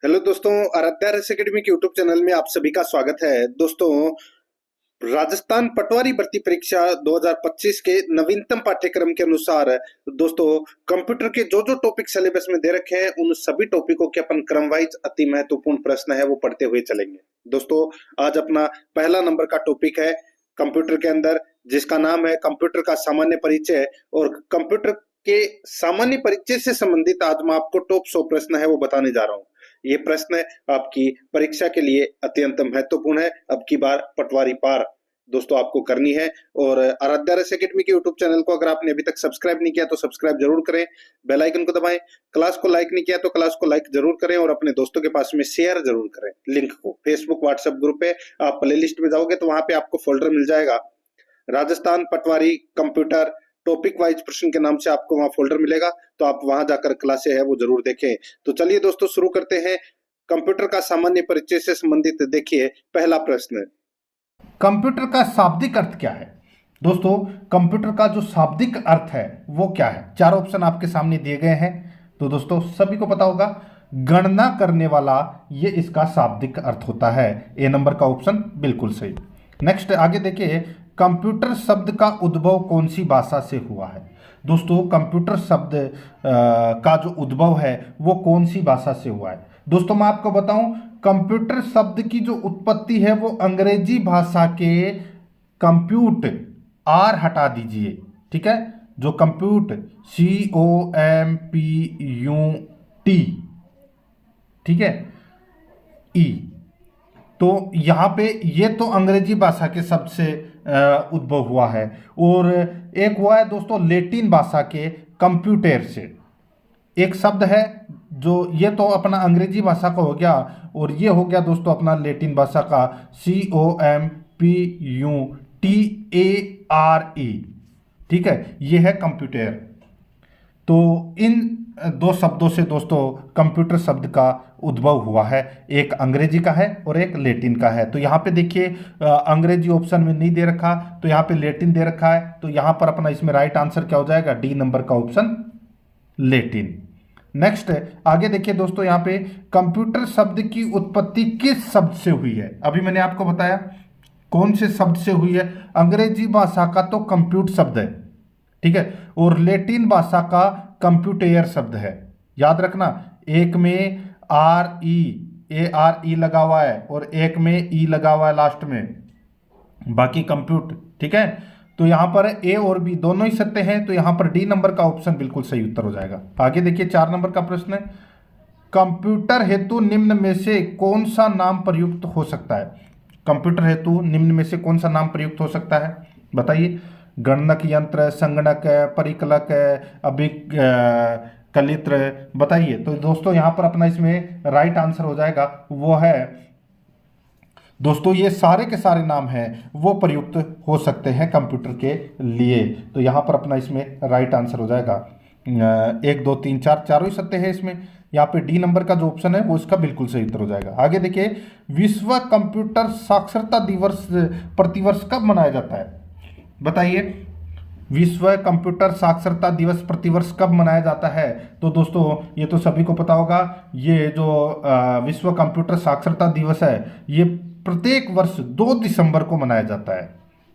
Hello दोस्तों, Aaradhya race academy के YouTube channel में आप सभी का स्वागत है। दोस्तों, राजस्थान पटवारी भर्ती परीक्षा 2025 के नवीनतम पाठ्यक्रम के अनुसार दोस्तों कंप्यूटर के जो जो टॉपिक सिलेबस में दे रखे हैं उन सभी टॉपिकों के अपन क्रम वाइज अति महत्वपूर्ण प्रश्न है वो पढ़ते हुए चलेंगे। दोस्तों, आज अपना पहला नंबर का टॉपिक है कंप्यूटर के अंदर, जिसका नाम है कंप्यूटर का सामान्य परिचय। और कंप्यूटर के सामान्य परिचय से संबंधित आज मैं आपको टॉप 100 प्रश्न है वो बताने जा रहा हूँ। ये प्रश्न आपकी परीक्षा के लिए अत्यंत महत्वपूर्ण है। अब की बार पटवारी पार दोस्तों आपको करनी है। और आराध्या रेस एकेडमी के यूट्यूब चैनल को अगर आपने अभी तक सब्सक्राइब नहीं किया तो सब्सक्राइब जरूर करें, बेल आइकन को दबाएं, क्लास को लाइक नहीं किया तो क्लास को लाइक जरूर करें और अपने दोस्तों के पास में शेयर जरूर करें। लिंक को फेसबुक व्हाट्सएप ग्रुप पे आप प्ले लिस्ट में जाओगे तो वहां पे आपको फोल्डर मिल जाएगा, राजस्थान पटवारी कंप्यूटर टॉपिक वाइज प्रश्न के नाम से आपको वहां फोल्डर मिलेगा, तो आप वहां जाकर क्लासें है वो जरूर देखें। तो चलिए दोस्तों शुरू करते हैं कंप्यूटर का सामान्य परिचय से संबंधित। देखिए पहला प्रश्न, कंप्यूटर का शाब्दिक अर्थ क्या है? दोस्तों, कंप्यूटर का जो शाब्दिक अर्थ है वो क्या है? चार ऑप्शन आपके सामने दिए गए हैं। तो दोस्तों सभी को पता होगा, गणना करने वाला, ये इसका शाब्दिक अर्थ होता है। ए नंबर का ऑप्शन बिल्कुल सही। नेक्स्ट आगे देखिए, कंप्यूटर शब्द का उद्भव कौन सी भाषा से हुआ है? दोस्तों, कंप्यूटर शब्द का जो उद्भव है वो कौन सी भाषा से हुआ है? दोस्तों मैं आपको बताऊं, कंप्यूटर शब्द की जो उत्पत्ति है वो अंग्रेजी भाषा के कंप्यूट, आर हटा दीजिए, ठीक है, जो कंप्यूट COMPUT, ठीक है, ई, तो यहाँ पे ये तो अंग्रेजी भाषा के शब्द से उद्भव हुआ है। और एक हुआ है दोस्तों लेटिन भाषा के कंप्यूटर से, एक शब्द है जो ये तो अपना अंग्रेजी भाषा का हो गया, और ये हो गया दोस्तों अपना लेटिन भाषा का COMPUTARE, ठीक है, ये है कंप्यूटर। तो इन दो शब्दों से दोस्तों कंप्यूटर शब्द का उद्भव हुआ है, एक अंग्रेजी का है और एक लेटिन का है। तो यहाँ पे देखिए अंग्रेजी ऑप्शन में नहीं दे रखा, तो यहाँ पे लेटिन दे रखा है, तो यहाँ पर अपना इसमें राइट आंसर क्या हो जाएगा? डी नंबर का ऑप्शन लेटिन। नेक्स्ट आगे देखिए दोस्तों, यहाँ पे कंप्यूटर शब्द की उत्पत्ति किस शब्द से हुई है? अभी मैंने आपको बताया कौन से शब्द से हुई है। अंग्रेजी भाषा का तो कंप्यूट शब्द है, ठीक है, और लेटिन भाषा का कंप्यूटेयर शब्द है। याद रखना, एक में ARE लगा हुआ है और एक में ई लगा हुआ है लास्ट में, बाकी कंप्यूट, ठीक है। तो यहाँ पर ए और बी दोनों ही सत्य हैं, तो यहाँ पर डी नंबर का ऑप्शन बिल्कुल सही उत्तर हो जाएगा। आगे देखिए 4 नंबर का प्रश्न है, कंप्यूटर हेतु निम्न में से कौन सा नाम प्रयुक्त हो सकता है? कंप्यूटर हेतु निम्न में से कौन सा नाम प्रयुक्त हो सकता है? बताइए। गणक यंत्र, संगणक, परिकलक, अभिकलित्र, बताइए। तो दोस्तों यहाँ पर अपना इसमें राइट आंसर हो जाएगा वो है दोस्तों, ये सारे के सारे नाम हैं वो प्रयुक्त हो सकते हैं कंप्यूटर के लिए। तो यहाँ पर अपना इसमें राइट आंसर हो जाएगा 1 2 3 4, चारों ही सत्य है इसमें। यहाँ पे डी नंबर का जो ऑप्शन है वो इसका बिल्कुल सही उत्तर हो जाएगा। आगे देखिए, विश्व कंप्यूटर साक्षरता दिवस प्रतिवर्ष कब मनाया जाता है? बताइए, विश्व कंप्यूटर साक्षरता दिवस प्रतिवर्ष कब मनाया जाता है? तो दोस्तों ये तो सभी को पता होगा, ये जो विश्व कंप्यूटर साक्षरता दिवस है ये प्रत्येक वर्ष 2 दिसंबर को मनाया जाता है,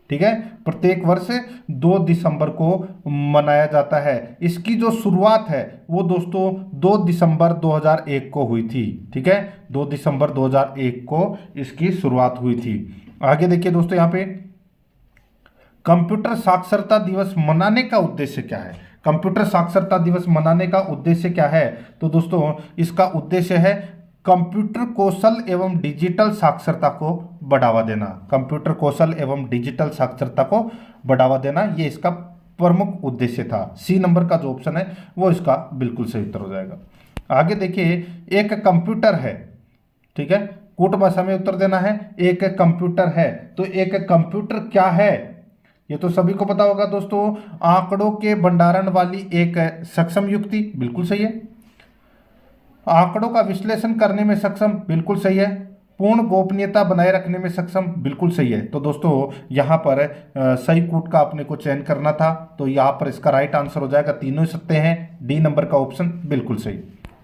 ठीक है, प्रत्येक वर्ष 2 दिसंबर को मनाया जाता है। इसकी जो शुरुआत है वो दोस्तों 2 दिसंबर 2001 को हुई थी, ठीक है, 2 दिसंबर 2001 को इसकी शुरुआत हुई थी। आगे देखिए दोस्तों, यहाँ पे कंप्यूटर साक्षरता दिवस मनाने का उद्देश्य क्या है? कंप्यूटर साक्षरता दिवस मनाने का उद्देश्य क्या है? तो दोस्तों इसका उद्देश्य है कंप्यूटर कौशल एवं डिजिटल साक्षरता को बढ़ावा देना। कंप्यूटर कौशल एवं डिजिटल साक्षरता को बढ़ावा देना, ये इसका प्रमुख उद्देश्य था। सी नंबर का जो ऑप्शन है वो इसका बिल्कुल सही उत्तर हो जाएगा। आगे देखिए, एक कंप्यूटर है, ठीक है, कूट भाषा में उत्तर देना है। एक कंप्यूटर है, तो एक कंप्यूटर क्या है? ये तो सभी को पता होगा दोस्तों, आंकड़ों के भंडारण वाली एक सक्षम युक्ति, बिल्कुल सही है। आंकड़ों का विश्लेषण करने में सक्षम, बिल्कुल सही है। पूर्ण गोपनीयता बनाए रखने में सक्षम, बिल्कुल सही है। तो दोस्तों यहाँ पर सही कूट का अपने को चयन करना था, तो यहाँ पर इसका राइट आंसर हो जाएगा, तीनों सत्य हैं, डी नंबर का ऑप्शन बिल्कुल सही।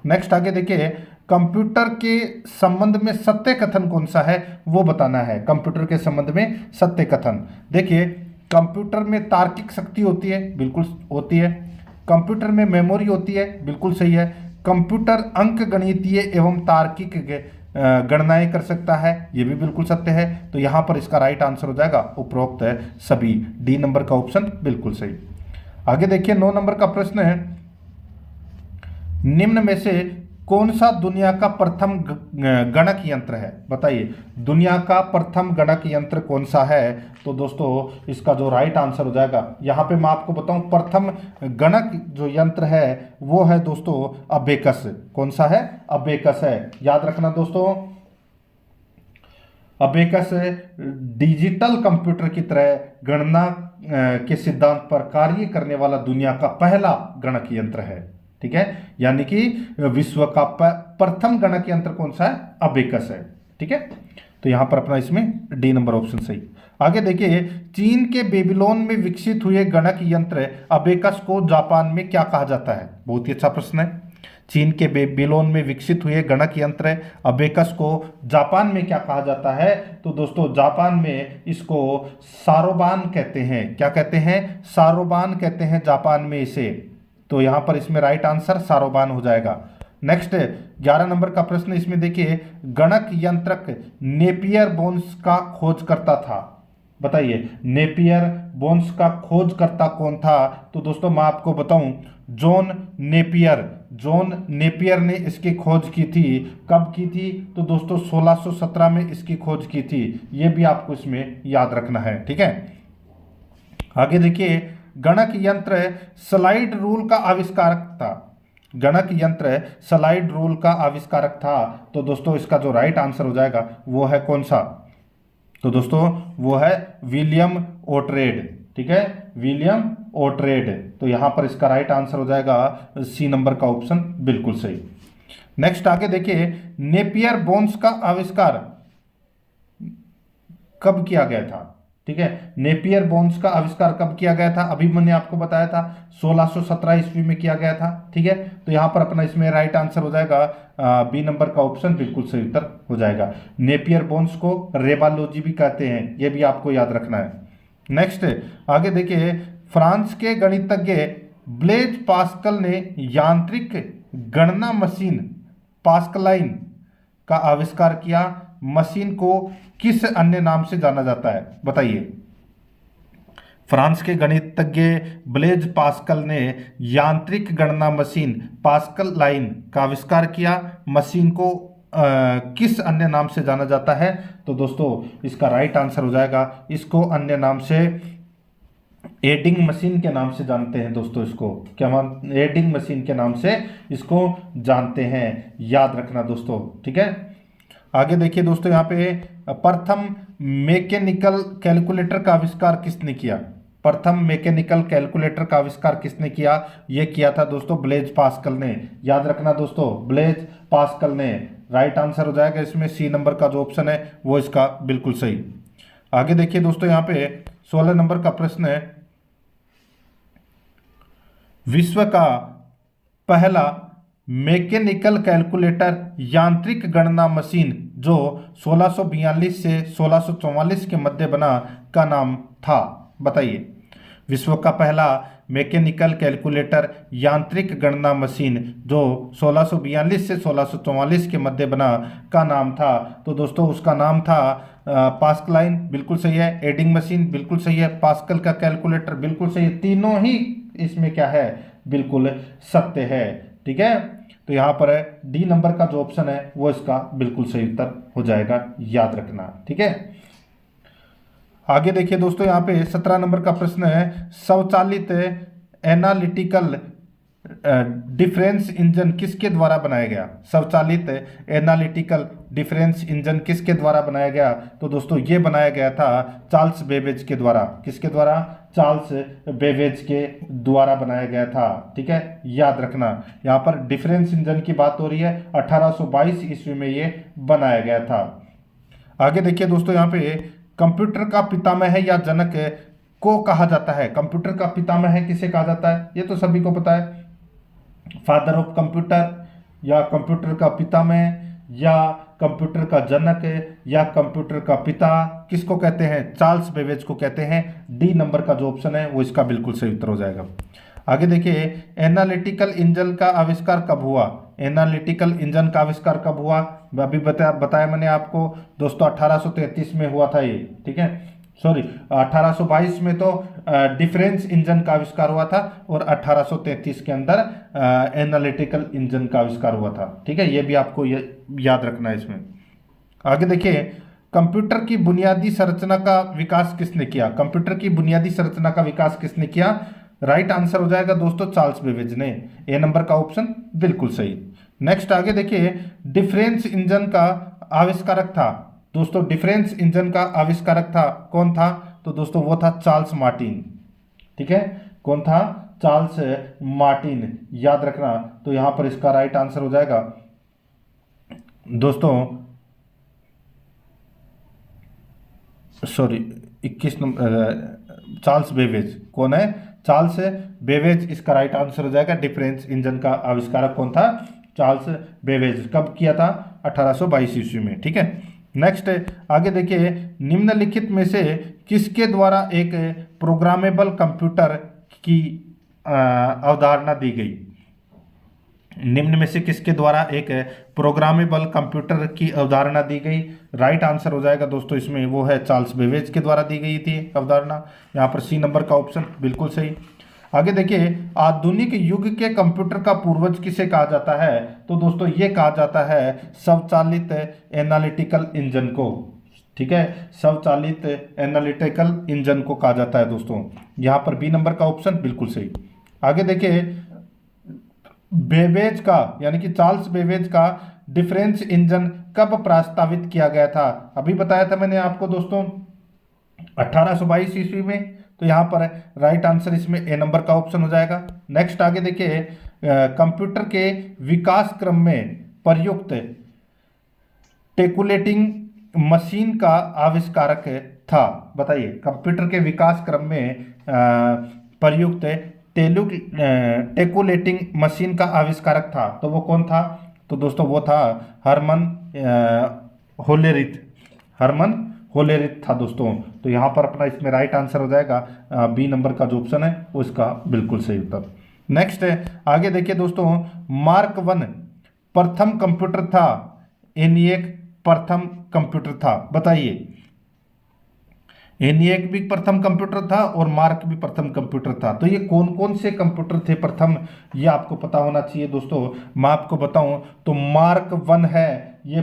नेक्स्ट आगे देखिए, कंप्यूटर के संबंध में सत्य कथन कौन सा है वो बताना है। कंप्यूटर के संबंध में सत्य कथन, देखिए कंप्यूटर में तार्किक शक्ति होती है, बिल्कुल होती है। कंप्यूटर में मेमोरी होती है, बिल्कुल सही है। कंप्यूटर अंक गणितीय एवं तार्किक गणनाएं कर सकता है, ये भी बिल्कुल सत्य है। तो यहाँ पर इसका राइट आंसर हो जाएगा उपरोक्त है सभी, डी नंबर का ऑप्शन बिल्कुल सही। आगे देखिए 9 नंबर का प्रश्न है, निम्न में से कौन सा दुनिया का प्रथम गणक यंत्र है, बताइए दुनिया का प्रथम गणक यंत्र कौन सा है। तो दोस्तों इसका जो राइट आंसर हो जाएगा, यहाँ पे मैं आपको बताऊं प्रथम गणक जो यंत्र है वो है दोस्तों अबेकस। कौन सा है, अबेकस है, याद रखना दोस्तों। अबेकस डिजिटल कंप्यूटर की तरह गणना के सिद्धांत पर कार्य करने वाला दुनिया का पहला गणक यंत्र है, ठीक है। यानी कि विश्व का प्रथम गणक यंत्र कौन सा है, अबेकस है, ठीक है। तो यहां पर अपना इसमें डी नंबर ऑप्शन सही। आगे देखिए, चीन के बेबीलोन में विकसित हुए गणक यंत्र अबेकस को जापान में क्या कहा जाता है, बहुत ही अच्छा प्रश्न है। चीन के बेबीलोन में विकसित हुए गणक यंत्र अबेकस को जापान में क्या कहा जाता है। तो दोस्तों जापान में इसको सारोबान कहते हैं। क्या कहते हैं, सारोबान कहते हैं जापान में इसे। तो यहां पर इसमें राइट आंसर सारोबान हो जाएगा। नेक्स्ट 11 नंबर का प्रश्न, इसमें देखिए गणक यंत्रक नेपियर बोन्स का खोजकर्ता था, बताइए नेपियर बोन्स का खोजकर्ता कौन था। तो दोस्तों मैं आपको बताऊं, जॉन नेपियर ने इसकी खोज की थी। कब की थी, तो दोस्तों 1617 में इसकी खोज की थी। ये भी आपको इसमें याद रखना है, ठीक है। आगे देखिए, गणक यंत्र स्लाइड रूल का आविष्कारक था। गणक यंत्र स्लाइड रूल का आविष्कारक था। तो दोस्तों इसका जो राइट आंसर हो जाएगा वो है कौन सा, तो दोस्तों वो है विलियम ओट्रेड, ठीक है, विलियम ओट्रेड। तो यहां पर इसका राइट आंसर हो जाएगा सी नंबर का ऑप्शन बिल्कुल सही। नेक्स्ट आगे देखिए, नेपियर बोन्स का आविष्कार कब किया गया था, ठीक है। नेपियर बोन्स का आविष्कार कब किया गया था, अभी मैंने आपको बताया था 1617 ईस्वी में किया गया था, ठीक है। तो यहां पर अपना इसमें राइट आंसर हो जाएगा बी नंबर का ऑप्शन बिल्कुल सही उत्तर हो जाएगा। नेपियर बोन्स को रेबालॉजी भी कहते हैं, यह भी आपको याद रखना है। नेक्स्ट आगे देखिए, फ्रांस के गणितज्ञ ब्लेज पास्कल ने यांत्रिक गणना मशीन पास्कलाइन का आविष्कार किया। मशीन को किस अन्य नाम से जाना जाता है, बताइए। फ्रांस के गणितज्ञ ब्लेज पास्कल ने यांत्रिक गणना मशीन पास्कल लाइन का आविष्कार किया। मशीन को किस अन्य नाम से जाना जाता है। तो दोस्तों इसका राइट आंसर हो जाएगा, इसको अन्य नाम से एडिंग मशीन के नाम से जानते हैं दोस्तों। इसको क्या एडिंग मशीन के नाम से इसको जानते हैं, याद रखना दोस्तों, ठीक है। आगे देखिए दोस्तों, यहाँ पे प्रथम मैकेनिकल कैलकुलेटर का आविष्कार किसने किया। प्रथम मैकेनिकल कैलकुलेटर का आविष्कार किसने किया, ये किया था दोस्तों ब्लेज पास्कल ने। याद रखना दोस्तों, ब्लेज पास्कल ने। राइट आंसर हो जाएगा इसमें सी नंबर का जो ऑप्शन है वो इसका बिल्कुल सही। आगे देखिए दोस्तों, यहाँ पे 16 नंबर का प्रश्न है, विश्व का पहला मैकेनिकल कैलकुलेटर यांत्रिक गणना मशीन जो 1642 से 1644 के मध्य बना का नाम था, बताइए। विश्व का पहला मैकेनिकल कैलकुलेटर यांत्रिक गणना मशीन जो 1642 से 1644 के मध्य बना का नाम था। तो दोस्तों उसका नाम था पास्कलाइन, बिल्कुल सही है। एडिंग मशीन बिल्कुल सही है। पास्कल का कैलकुलेटर बिल्कुल सही है। तीनों ही इसमें क्या है, बिल्कुल सत्य है, ठीक है। तो यहाँ पर डी नंबर का जो ऑप्शन है वो इसका बिल्कुल सही उत्तर हो जाएगा, याद रखना, ठीक है। आगे देखिए दोस्तों, यहाँ पे 17 नंबर का प्रश्न है, स्वचालित एनालिटिकल डिफरेंस इंजन किसके द्वारा बनाया गया। स्वचालित एनालिटिकल डिफरेंस इंजन किसके द्वारा बनाया गया। तो दोस्तों ये बनाया गया था चार्ल्स बेबेज के द्वारा। किसके द्वारा, चार्ल्स बेबेज के द्वारा बनाया गया था, ठीक है, याद रखना। यहाँ पर डिफरेंस इंजन की बात हो रही है, 1822 ईस्वी में ये बनाया गया था। आगे देखिए दोस्तों, यहाँ पे कंप्यूटर का पितामह या जनक को कहा जाता है। कंप्यूटर का पितामह किसे कहा जाता है, ये तो सभी को पता है, फादर ऑफ कंप्यूटर, या कंप्यूटर का पिता में, या कंप्यूटर का जनक, या कंप्यूटर का पिता, किसको कहते हैं? चार्ल्स बेबेज को कहते हैं। डी नंबर का जो ऑप्शन है वो इसका बिल्कुल सही उत्तर हो जाएगा। आगे देखिए, एनालिटिकल इंजन का आविष्कार कब हुआ? एनालिटिकल इंजन का आविष्कार कब हुआ? अभी बताया मैंने आपको दोस्तों, 1833 में हुआ था ये, ठीक है। सॉरी, 1822 में तो डिफरेंस इंजन का आविष्कार हुआ था, और 1833 के अंदर एनालिटिकल इंजन का आविष्कार हुआ था, ठीक है। ये भी आपको याद रखना है इसमें। आगे देखिए, कंप्यूटर की बुनियादी संरचना का विकास किसने किया? कंप्यूटर की बुनियादी संरचना का विकास किसने किया? राइट आंसर हो जाएगा दोस्तों चार्ल्स बेबेज ने। ए नंबर का ऑप्शन बिल्कुल सही। नेक्स्ट आगे देखिए, डिफरेंस इंजन का आविष्कारक था दोस्तों, डिफरेंस इंजन का आविष्कारक था कौन था? तो दोस्तों वो था चार्ल्स मार्टिन, ठीक है। कौन था? चार्ल्स मार्टिन, याद रखना। तो यहां पर इसका राइट आंसर हो जाएगा दोस्तों, सॉरी 21 नंबर, चार्ल्स बेबेज। कौन है? चार्ल्स बेबेज इसका राइट आंसर हो जाएगा। डिफरेंस इंजन का आविष्कारक कौन था? Charles Babbage. कब किया था? 1822 ईस्वी में, ठीक है। नेक्स्ट आगे देखिए, निम्नलिखित में से किसके द्वारा एक प्रोग्रामेबल कंप्यूटर की अवधारणा दी गई? निम्न में से किसके द्वारा एक प्रोग्रामेबल कंप्यूटर की अवधारणा दी गई? राइट आंसर हो जाएगा दोस्तों इसमें, वो है चार्ल्स बेबेज के द्वारा दी गई थी अवधारणा। यहाँ पर सी नंबर का ऑप्शन बिल्कुल सही। आगे देखिए, आधुनिक युग के कंप्यूटर का पूर्वज किसे कहा जाता है? तो दोस्तों ये कहा जाता है स्वचालित एनालिटिकल इंजन को, ठीक है। स्वचालित एनालिटिकल इंजन को कहा जाता है दोस्तों। यहाँ पर बी नंबर का ऑप्शन बिल्कुल सही। आगे देखिए, बेबेज का यानी कि चार्ल्स बेबेज का डिफरेंस इंजन कब प्रस्तावित किया गया था? अभी बताया था मैंने आपको दोस्तों 1822 ईस्वी में। तो यहाँ पर राइट आंसर इसमें ए नंबर का ऑप्शन हो जाएगा। नेक्स्ट आगे देखिए, कंप्यूटर के विकास क्रम में प्रयुक्त टेकुलेटिंग मशीन का आविष्कारक था। बताइए, कंप्यूटर के विकास क्रम में प्रयुक्त टेकुलेटिंग मशीन का आविष्कारक था, तो वो कौन था? तो दोस्तों वो था हरमन होलेरिथ। हरमन होलेरिथ था दोस्तों। तो यहाँ पर अपना इसमें राइट आंसर हो जाएगा बी नंबर का जो ऑप्शन है वो इसका बिल्कुल सही उत्तर। नेक्स्ट आगे देखिए दोस्तों, मार्क 1 प्रथम कंप्यूटर था, एनिएक प्रथम कंप्यूटर था। बताइए, एनिएक भी प्रथम कंप्यूटर था और मार्क भी प्रथम कंप्यूटर था। तो ये कौन कौन से कंप्यूटर थे प्रथम, ये आपको पता होना चाहिए दोस्तों। मैं आपको बताऊं तो मार्क 1 है ये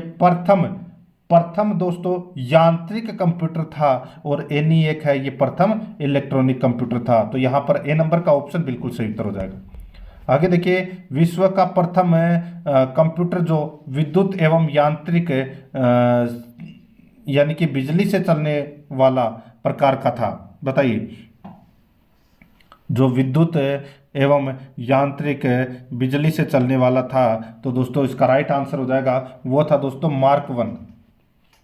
प्रथम दोस्तों यांत्रिक कंप्यूटर था, और एनिएक है ये प्रथम इलेक्ट्रॉनिक कंप्यूटर था। तो यहाँ पर ए नंबर का ऑप्शन बिल्कुल सही उत्तर हो जाएगा। आगे देखिए, विश्व का प्रथम कंप्यूटर जो विद्युत एवं यांत्रिक यानी कि बिजली से चलने वाला प्रकार का था। बताइए, जो विद्युत एवं यांत्रिक बिजली से चलने वाला था, तो दोस्तों इसका राइट आंसर हो जाएगा वो था दोस्तों मार्क 1,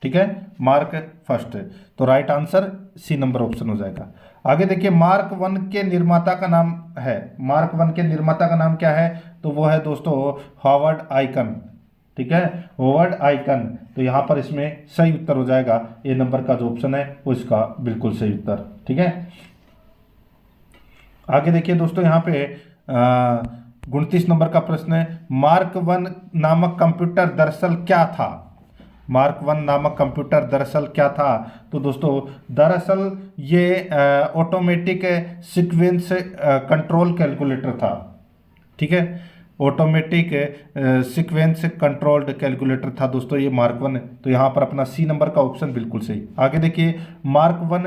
ठीक है, मार्क फर्स्ट। तो right answer C number option हो जाएगा। आगे देखिए, मार्क 1 के निर्माता का नाम है, मार्क 1 के निर्माता का नाम क्या है? तो वो है दोस्तों हॉवर्ड आइकन, ठीक है, हॉवर्ड आइकन। तो यहाँ पर इसमें सही उत्तर हो जाएगा ए नंबर का जो ऑप्शन है वो इसका बिल्कुल सही उत्तर, ठीक है। आगे देखिए दोस्तों, यहाँ पे 29 नंबर का प्रश्न है, मार्क 1 नामक कंप्यूटर दरअसल क्या था? मार्क 1 नामक कंप्यूटर दरअसल क्या था? तो दोस्तों दरअसल ये ऑटोमेटिक सीक्वेंस कंट्रोल कैलकुलेटर था, ठीक है, ऑटोमेटिक सीक्वेंस कंट्रोल्ड कैलकुलेटर था दोस्तों ये मार्क 1। तो यहाँ पर अपना सी नंबर का ऑप्शन बिल्कुल सही। आगे देखिए, मार्क 1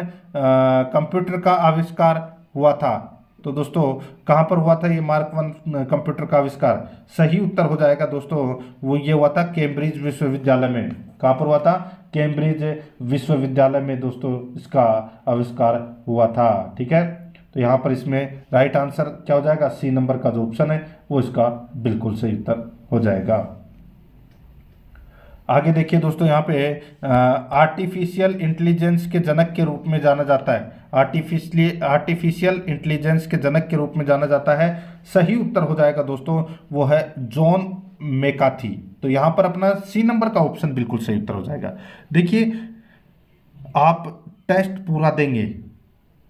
कंप्यूटर का आविष्कार हुआ था, तो दोस्तों कहाँ पर हुआ था ये मार्क 1 कंप्यूटर का आविष्कार? सही उत्तर हो जाएगा दोस्तों, वो ये हुआ था कैम्ब्रिज विश्वविद्यालय में। कहाँ पर हुआ था? कैम्ब्रिज विश्वविद्यालय में दोस्तों इसका आविष्कार हुआ था, ठीक है। तो यहाँ पर इसमें राइट आंसर क्या हो जाएगा? सी नंबर का जो ऑप्शन है वो इसका बिल्कुल सही उत्तर हो जाएगा। आगे देखिए दोस्तों, यहाँ पे आर्टिफिशियल इंटेलिजेंस के जनक के रूप में जाना जाता है, आर्टिफिशियल इंटेलिजेंस के जनक के रूप में जाना जाता है। सही उत्तर हो जाएगा दोस्तों वो है जॉन मैकार्थी। तो यहाँ पर अपना सी नंबर का ऑप्शन बिल्कुल सही उत्तर हो जाएगा। देखिए, आप टेस्ट पूरा देंगे,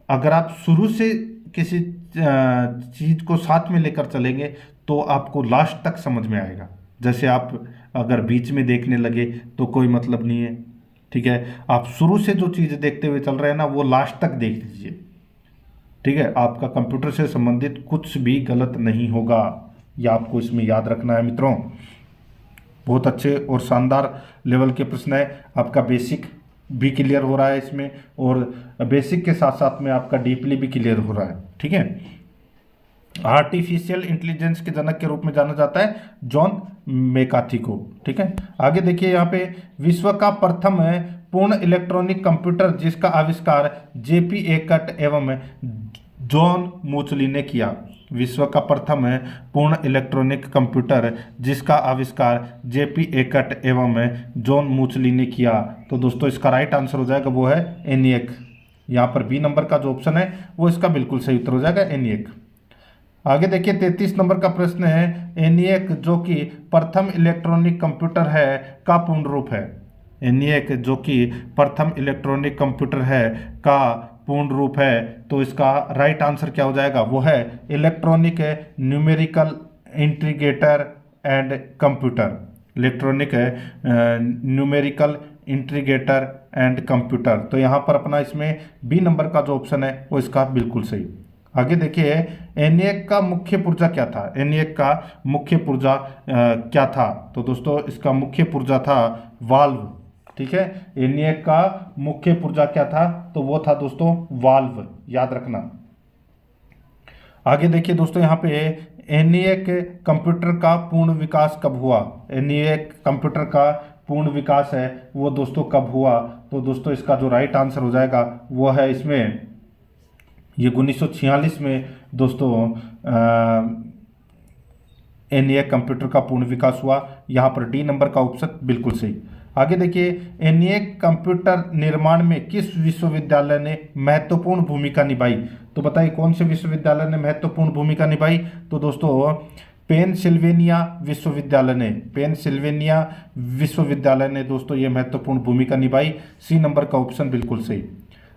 अगर आप शुरू से किसी चीज़ को साथ में लेकर चलेंगे तो आपको लास्ट तक समझ में आएगा। जैसे आप अगर बीच में देखने लगे तो कोई मतलब नहीं है, ठीक है। आप शुरू से जो चीज़ देखते हुए चल रहे हैं ना, वो लास्ट तक देख लीजिए, ठीक है। आपका कंप्यूटर से संबंधित कुछ भी गलत नहीं होगा, यह आपको इसमें याद रखना है मित्रों। बहुत अच्छे और शानदार लेवल के प्रश्न है। आपका बेसिक भी क्लियर हो रहा है इसमें, और बेसिक के साथ साथ में आपका डीपली भी क्लियर हो रहा है, ठीक है। आर्टिफिशियल इंटेलिजेंस के जनक के रूप में जाना जाता है जॉन मैकार्थी को, ठीक है। आगे देखिए, यहाँ पे विश्व का प्रथम पूर्ण इलेक्ट्रॉनिक कंप्यूटर जिसका आविष्कार जेपी एकट एवं जॉन मूचली ने किया। विश्व का प्रथम पूर्ण इलेक्ट्रॉनिक कंप्यूटर जिसका आविष्कार जेपी एकट एवं जॉन मूचली ने किया। तो दोस्तों इसका राइट आंसर हो जाएगा वो है एनिएक। यहाँ पर बी नंबर का जो ऑप्शन है वो इसका बिल्कुल सही उत्तर हो जाएगा, एनिएक। आगे देखिए, 33 नंबर का प्रश्न है, एनिएक जो कि प्रथम इलेक्ट्रॉनिक कंप्यूटर है का पूर्ण रूप है। एनिएक जो कि प्रथम इलेक्ट्रॉनिक कंप्यूटर है का पूर्ण रूप है, तो इसका राइट आंसर क्या हो जाएगा, वो है electronic numerical integrator and computer. Electronic numerical integrator and computer. तो यहाँ पर अपना इसमें बी नंबर का जो ऑप्शन है वो इसका बिल्कुल सही। आगे देखिए, एनिएक का मुख्य पुर्जा क्या था। एनिएक का मुख्य पुर्जा क्या था। तो दोस्तों इसका मुख्य पुर्जा था वाल्व, ठीक है। एनिएक का मुख्य पुर्जा क्या था, तो वो था दोस्तों वाल्व, याद रखना। आगे देखिए दोस्तों, यहाँ पे एनिएक कंप्यूटर का पूर्ण विकास कब हुआ। एनिएक कंप्यूटर का पूर्ण विकास है वो दोस्तों कब हुआ। तो दोस्तों इसका जो राइट आंसर हो जाएगा वो है इसमें ये 1946 में दोस्तों एनिएक कंप्यूटर का पूर्ण विकास हुआ। यहाँ पर डी नंबर का ऑप्शन बिल्कुल सही। आगे देखिए, एनिएक कंप्यूटर निर्माण में किस विश्वविद्यालय ने महत्वपूर्ण भूमिका निभाई। तो बताइए कौन से विश्वविद्यालय ने महत्वपूर्ण भूमिका निभाई। तो दोस्तों पेनसिल्वेनिया विश्वविद्यालय ने दोस्तों ये महत्वपूर्ण भूमिका निभाई। सी नंबर का ऑप्शन बिल्कुल सही।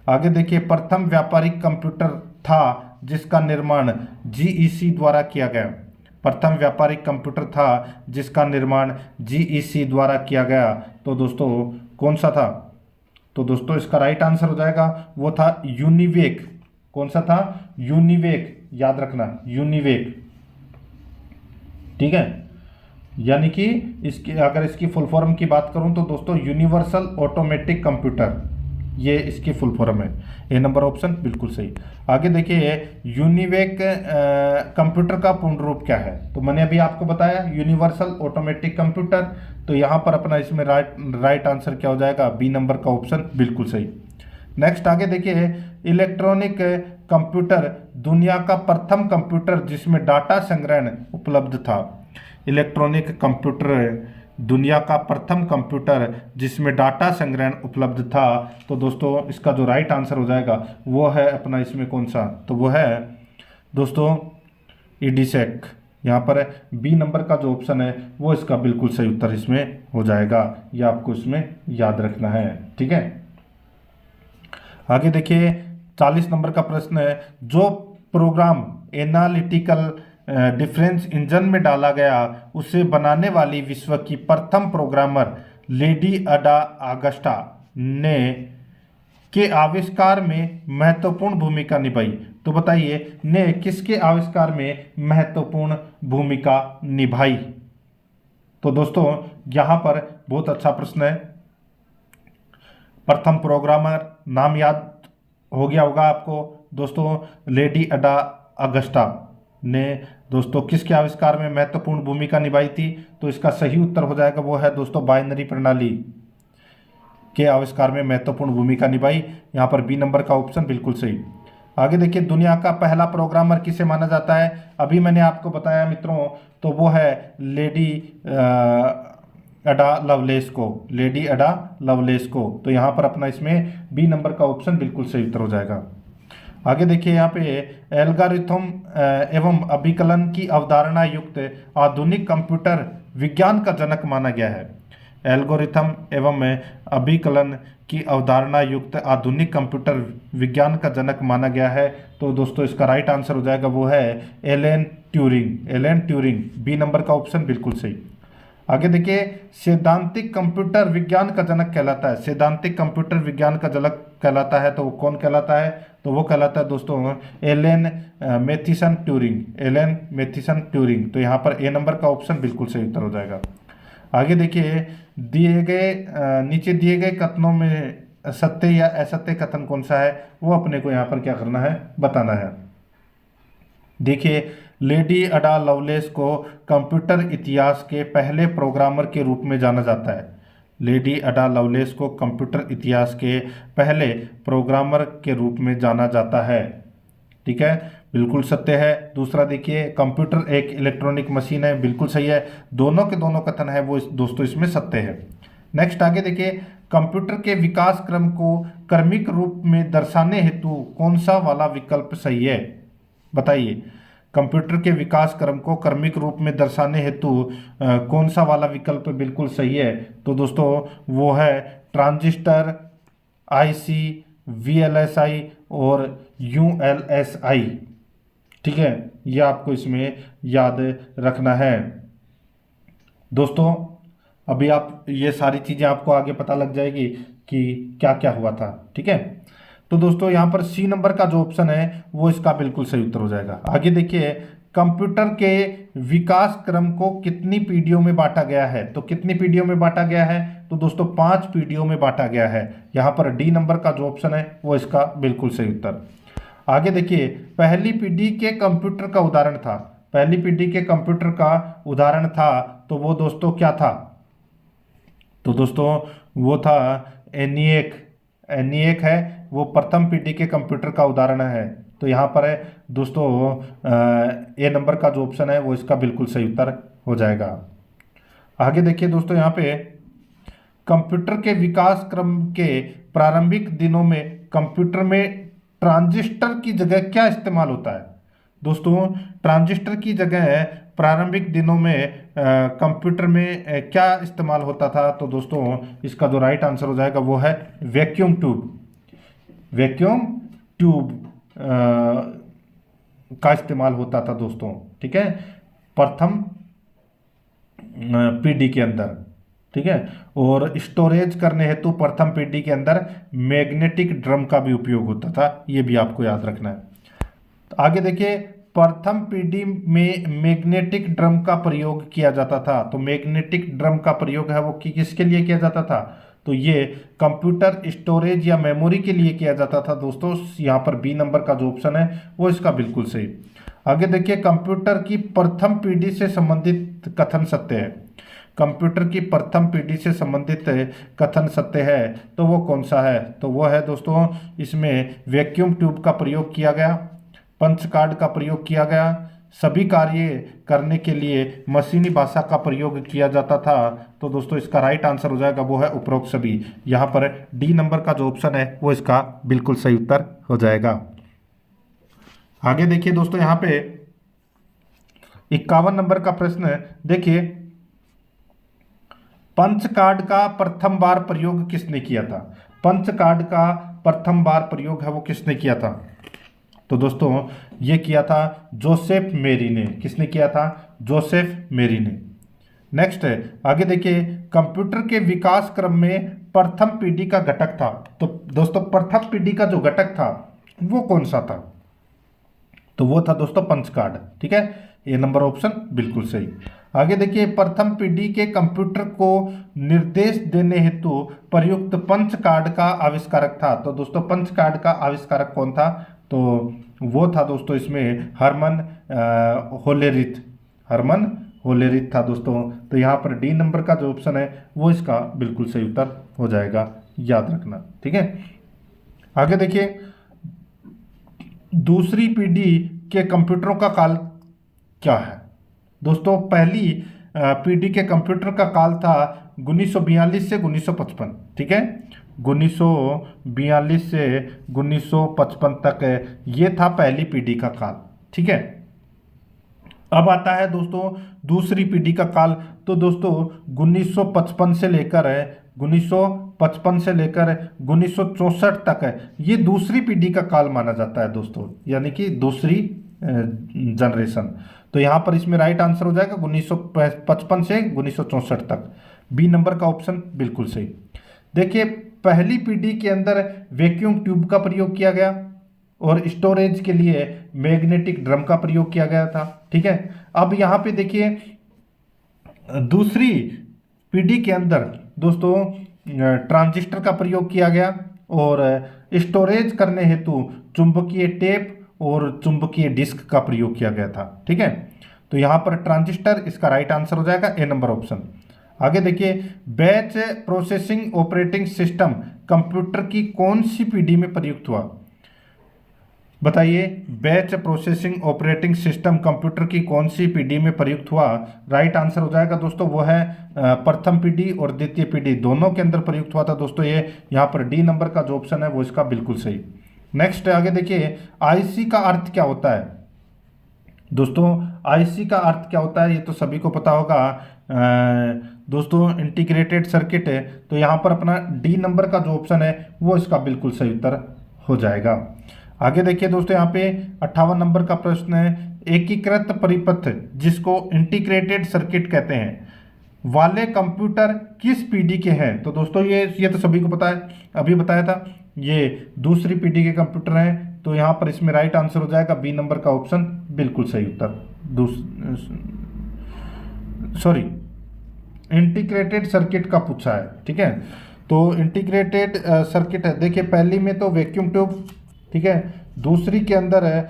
आगे देखिए, प्रथम व्यापारिक कंप्यूटर था जिसका निर्माण जीईसी द्वारा किया गया। प्रथम व्यापारिक कंप्यूटर था जिसका निर्माण जीईसी द्वारा किया गया। तो दोस्तों कौन सा था। तो दोस्तों इसका राइट आंसर हो जाएगा वो था यूनिवेक। कौन सा था, यूनिवेक, याद रखना यूनिवेक, ठीक है। यानी कि इसकी अगर इसकी फुल फॉर्म की बात करूं तो दोस्तों यूनिवर्सल ऑटोमेटिक कंप्यूटर, ये इसकी फुल फॉर्म है। ए नंबर ऑप्शन बिल्कुल सही। आगे देखिए, यूनिवेक कंप्यूटर का पूर्ण रूप क्या है। तो मैंने अभी आपको बताया यूनिवर्सल ऑटोमेटिक कंप्यूटर। तो यहाँ पर अपना इसमें राइट आंसर क्या हो जाएगा, बी नंबर का ऑप्शन बिल्कुल सही। नेक्स्ट आगे देखिए, इलेक्ट्रॉनिक कंप्यूटर दुनिया का प्रथम कंप्यूटर जिसमें डाटा संग्रहण उपलब्ध था। इलेक्ट्रॉनिक कंप्यूटर दुनिया का प्रथम कंप्यूटर जिसमें डाटा संग्रहण उपलब्ध था। तो दोस्तों इसका जो राइट आंसर हो जाएगा वो है अपना इसमें कौन सा, तो वो है दोस्तों ईडीसेक। यहाँ पर बी नंबर का जो ऑप्शन है वो इसका बिल्कुल सही उत्तर इसमें हो जाएगा। ये आपको इसमें याद रखना है, ठीक है। आगे देखिए, 40 नंबर का प्रश्न है, जो प्रोग्राम एनालिटिकल डिफरेंस इंजन में डाला गया उसे बनाने वाली विश्व की प्रथम प्रोग्रामर लेडी अडा अगस्टा ने के आविष्कार में महत्वपूर्ण भूमिका निभाई। तो बताइए ने किसके आविष्कार में महत्वपूर्ण भूमिका निभाई। तो दोस्तों यहाँ पर बहुत अच्छा प्रश्न है। प्रथम प्रोग्रामर नाम याद हो गया होगा आपको दोस्तों, लेडी अडा अगस्टा ने दोस्तों किसके आविष्कार में महत्वपूर्ण भूमिका निभाई थी। तो इसका सही उत्तर हो जाएगा वो है दोस्तों बाइनरी प्रणाली के आविष्कार में महत्वपूर्ण भूमिका निभाई। यहाँ पर बी नंबर का ऑप्शन बिल्कुल सही। आगे देखिए, दुनिया का पहला प्रोग्रामर किसे माना जाता है। अभी मैंने आपको बताया मित्रों, तो वो है लेडी अडा लवलेस को, लेडी अडा लवलेस को। तो यहाँ पर अपना इसमें बी नंबर का ऑप्शन बिल्कुल सही उत्तर हो जाएगा। आगे देखिए, यहाँ पे एल्गोरिथम एवं अभिकलन की अवधारणा युक्त आधुनिक कंप्यूटर विज्ञान का जनक माना गया है? एल्गोरिथम एवं अभिकलन की अवधारणा युक्त आधुनिक कंप्यूटर विज्ञान का जनक माना गया है। तो दोस्तों इसका राइट आंसर हो जाएगा वो है Alan Turing. Alan Turing, B number का ऑप्शन बिल्कुल सही। आगे देखिए, सैद्धांतिक कंप्यूटर विज्ञान का जनक कहलाता है। सैद्धांतिक कंप्यूटर विज्ञान का जनक कहलाता है तो वो कौन कहलाता है? तो वो कहलाता है दोस्तों Alan Mathison Turing. Alan Mathison Turing. तो यहाँ पर ए नंबर का ऑप्शन बिल्कुल सही उत्तर हो जाएगा। आगे देखिए, दिए गए नीचे दिए गए कथनों में सत्य या असत्य कथन कौन सा है, वो अपने को यहाँ पर क्या करना है, बताना है। देखिए, लेडी अडा लवलेस को कंप्यूटर इतिहास के पहले प्रोग्रामर के रूप में जाना जाता है। लेडी अडा लवलेस को कंप्यूटर इतिहास के पहले प्रोग्रामर के रूप में जाना जाता है। ठीक है, बिल्कुल सत्य है। दूसरा देखिए, कंप्यूटर एक इलेक्ट्रॉनिक मशीन है, बिल्कुल सही है। दोनों के दोनों कथन है वो दोस्तों इसमें सत्य है। नेक्स्ट आगे देखिए, कंप्यूटर के विकास क्रम को क्रमिक रूप में दर्शाने हेतु कौन सा वाला विकल्प सही है? बताइए, कंप्यूटर के विकास क्रम को क्रमिक रूप में दर्शाने हेतु कौन सा वाला विकल्प बिल्कुल सही है? तो दोस्तों वो है ट्रांजिस्टर, आईसी, वीएलएसआई और यूएलएसआई। ठीक है, ये आपको इसमें याद रखना है। दोस्तों अभी आप ये सारी चीज़ें आपको आगे पता लग जाएगी कि क्या क्या हुआ था। ठीक है, तो दोस्तों यहाँ पर सी नंबर का जो ऑप्शन है वो इसका बिल्कुल सही उत्तर हो जाएगा। आगे देखिए, कंप्यूटर के विकास क्रम को कितनी पीढ़ियों में बांटा गया है? तो कितनी पीढ़ियों में बांटा गया है? तो दोस्तों 5 पीढ़ियों में बांटा गया है। यहाँ पर डी नंबर का जो ऑप्शन है वो इसका बिल्कुल सही उत्तर। आगे देखिए, पहली पीढ़ी के कंप्यूटर का उदाहरण था। पहली पीढ़ी के कंप्यूटर का उदाहरण था तो वो दोस्तों क्या था? तो दोस्तों वो था एनिएक। एनिएक है वो प्रथम पीढ़ी के कंप्यूटर का उदाहरण है। तो यहाँ पर है दोस्तों ए नंबर का जो ऑप्शन है वो इसका बिल्कुल सही उत्तर हो जाएगा। आगे देखिए दोस्तों, यहाँ पे कंप्यूटर के विकास क्रम के प्रारंभिक दिनों में कंप्यूटर में ट्रांजिस्टर की जगह क्या इस्तेमाल होता है? दोस्तों ट्रांजिस्टर की जगह प्रारंभिक दिनों में कंप्यूटर में क्या इस्तेमाल होता था? तो दोस्तों इसका जो राइट आंसर हो जाएगा वो है वैक्यूम ट्यूब। वैक्यूम ट्यूब का इस्तेमाल होता था दोस्तों। ठीक है, प्रथम पीढ़ी के अंदर। ठीक है, और स्टोरेज करने हेतु प्रथम पीढ़ी के अंदर मैग्नेटिक ड्रम का भी उपयोग होता था, ये भी आपको याद रखना है। आगे देखिए, प्रथम पीढ़ी में मैग्नेटिक ड्रम का प्रयोग किया जाता था। तो मैग्नेटिक ड्रम का प्रयोग है वो किसके लिए किया जाता था? तो ये कंप्यूटर स्टोरेज या मेमोरी के लिए किया जाता था दोस्तों। यहाँ पर बी नंबर का जो ऑप्शन है वो इसका बिल्कुल सही। आगे देखिए, कंप्यूटर की प्रथम पीढ़ी से संबंधित कथन सत्य है। कंप्यूटर की प्रथम पीढ़ी से संबंधित कथन सत्य है तो वो कौन सा है? तो वो है दोस्तों, इसमें वैक्यूम ट्यूब का प्रयोग किया गया, पंच कार्ड का प्रयोग किया गया, सभी कार्य करने के लिए मशीनी भाषा का प्रयोग किया जाता था। तो दोस्तों इसका राइट आंसर हो जाएगा वो है उपरोक्त सभी। यहाँ पर डी नंबर का जो ऑप्शन है वो इसका बिल्कुल सही उत्तर हो जाएगा। आगे देखिए दोस्तों, यहाँ पे 51 नंबर का प्रश्न देखिए, पंच कार्ड का प्रथम बार प्रयोग किसने किया था? पंच कार्ड का प्रथम बार प्रयोग है वो किसने किया था? तो दोस्तों ये किया था जोसेफ मेरी ने। किसने किया था? जोसेफ मेरी ने। नेक्स्ट है, आगे देखिए, कंप्यूटर के विकास क्रम में प्रथम पीढ़ी का घटक था। तो दोस्तों प्रथम पीढ़ी का जो घटक था वो कौन सा था? तो वो था दोस्तों पंच कार्ड। ठीक है, ए नंबर ऑप्शन बिल्कुल सही। आगे देखिए, प्रथम पीढ़ी के कंप्यूटर को निर्देश देने हेतु प्रयुक्त पंच कार्ड का आविष्कारक था। तो दोस्तों पंच कार्ड का आविष्कारक कौन था? तो वो था दोस्तों इसमें हरमन होलेरिथ। हरमन होलेरिथ था दोस्तों। तो यहाँ पर डी नंबर का जो ऑप्शन है वो इसका बिल्कुल सही उत्तर हो जाएगा, याद रखना। ठीक है, आगे देखिए, दूसरी पीढ़ी के कंप्यूटरों का काल क्या है? दोस्तों पहली पीढ़ी के कंप्यूटर का काल था 1942 से 1955। ठीक है, 1942 से 1955 तक ये था पहली पीढ़ी का काल। ठीक है, अब आता है दोस्तों दूसरी पीढ़ी का काल। तो दोस्तों 1955 से लेकर 1955 से लेकर 1964 तक है, ये दूसरी पीढ़ी का काल माना जाता है दोस्तों, यानी कि दूसरी जनरेशन। तो यहाँ पर इसमें राइट आंसर हो जाएगा 1955 से 1964 तक। बी नंबर का ऑप्शन बिल्कुल सही। देखिए पहली पीढ़ी के अंदर वैक्यूम ट्यूब का प्रयोग किया गया और स्टोरेज के लिए मैग्नेटिक ड्रम का प्रयोग किया गया था। ठीक है, अब यहाँ पे देखिए दूसरी पीढ़ी के अंदर दोस्तों ट्रांजिस्टर का प्रयोग किया गया और स्टोरेज करने हेतु चुंबकीय टेप और चुंबकीय डिस्क का प्रयोग किया गया था। ठीक है, तो यहाँ पर ट्रांजिस्टर इसका राइट आंसर हो जाएगा, ए नंबर ऑप्शन। आगे देखिए batch processing operating system computer की कौन सी पीढ़ी में प्रयुक्त हुआ? बताइए, batch processing operating system computer की कौन सी पीढ़ी में प्रयुक्त हुआ? राइट आंसर हो जाएगा दोस्तों वो है प्रथम पीढ़ी और द्वितीय पीढ़ी दोनों के अंदर प्रयुक्त हुआ था दोस्तों। ये यहाँ पर डी नंबर का जो ऑप्शन है वो इसका बिल्कुल सही। नेक्स्ट आगे देखिए आईसी का अर्थ क्या होता है? दोस्तों आईसी का अर्थ क्या होता है ये तो सभी को पता होगा दोस्तों, इंटीग्रेटेड सर्किट है। तो यहाँ पर अपना डी नंबर का जो ऑप्शन है वो इसका बिल्कुल सही उत्तर हो जाएगा। आगे देखिए दोस्तों यहाँ पे 58 नंबर का प्रश्न है, एकीकृत परिपथ जिसको इंटीग्रेटेड सर्किट कहते हैं वाले कंप्यूटर किस पीढ़ी के हैं? तो दोस्तों ये तो सभी को पता है, अभी बताया था, ये दूसरी पीढ़ी के कंप्यूटर हैं। तो यहाँ पर इसमें राइट आंसर हो जाएगा बी नंबर का ऑप्शन बिल्कुल सही उत्तर। सॉरी, इंटीग्रेटेड सर्किट का पूछा है। ठीक है, तो इंटीग्रेटेड सर्किट है, देखिए पहली में तो वैक्यूम ट्यूब, ठीक है, दूसरी के अंदर है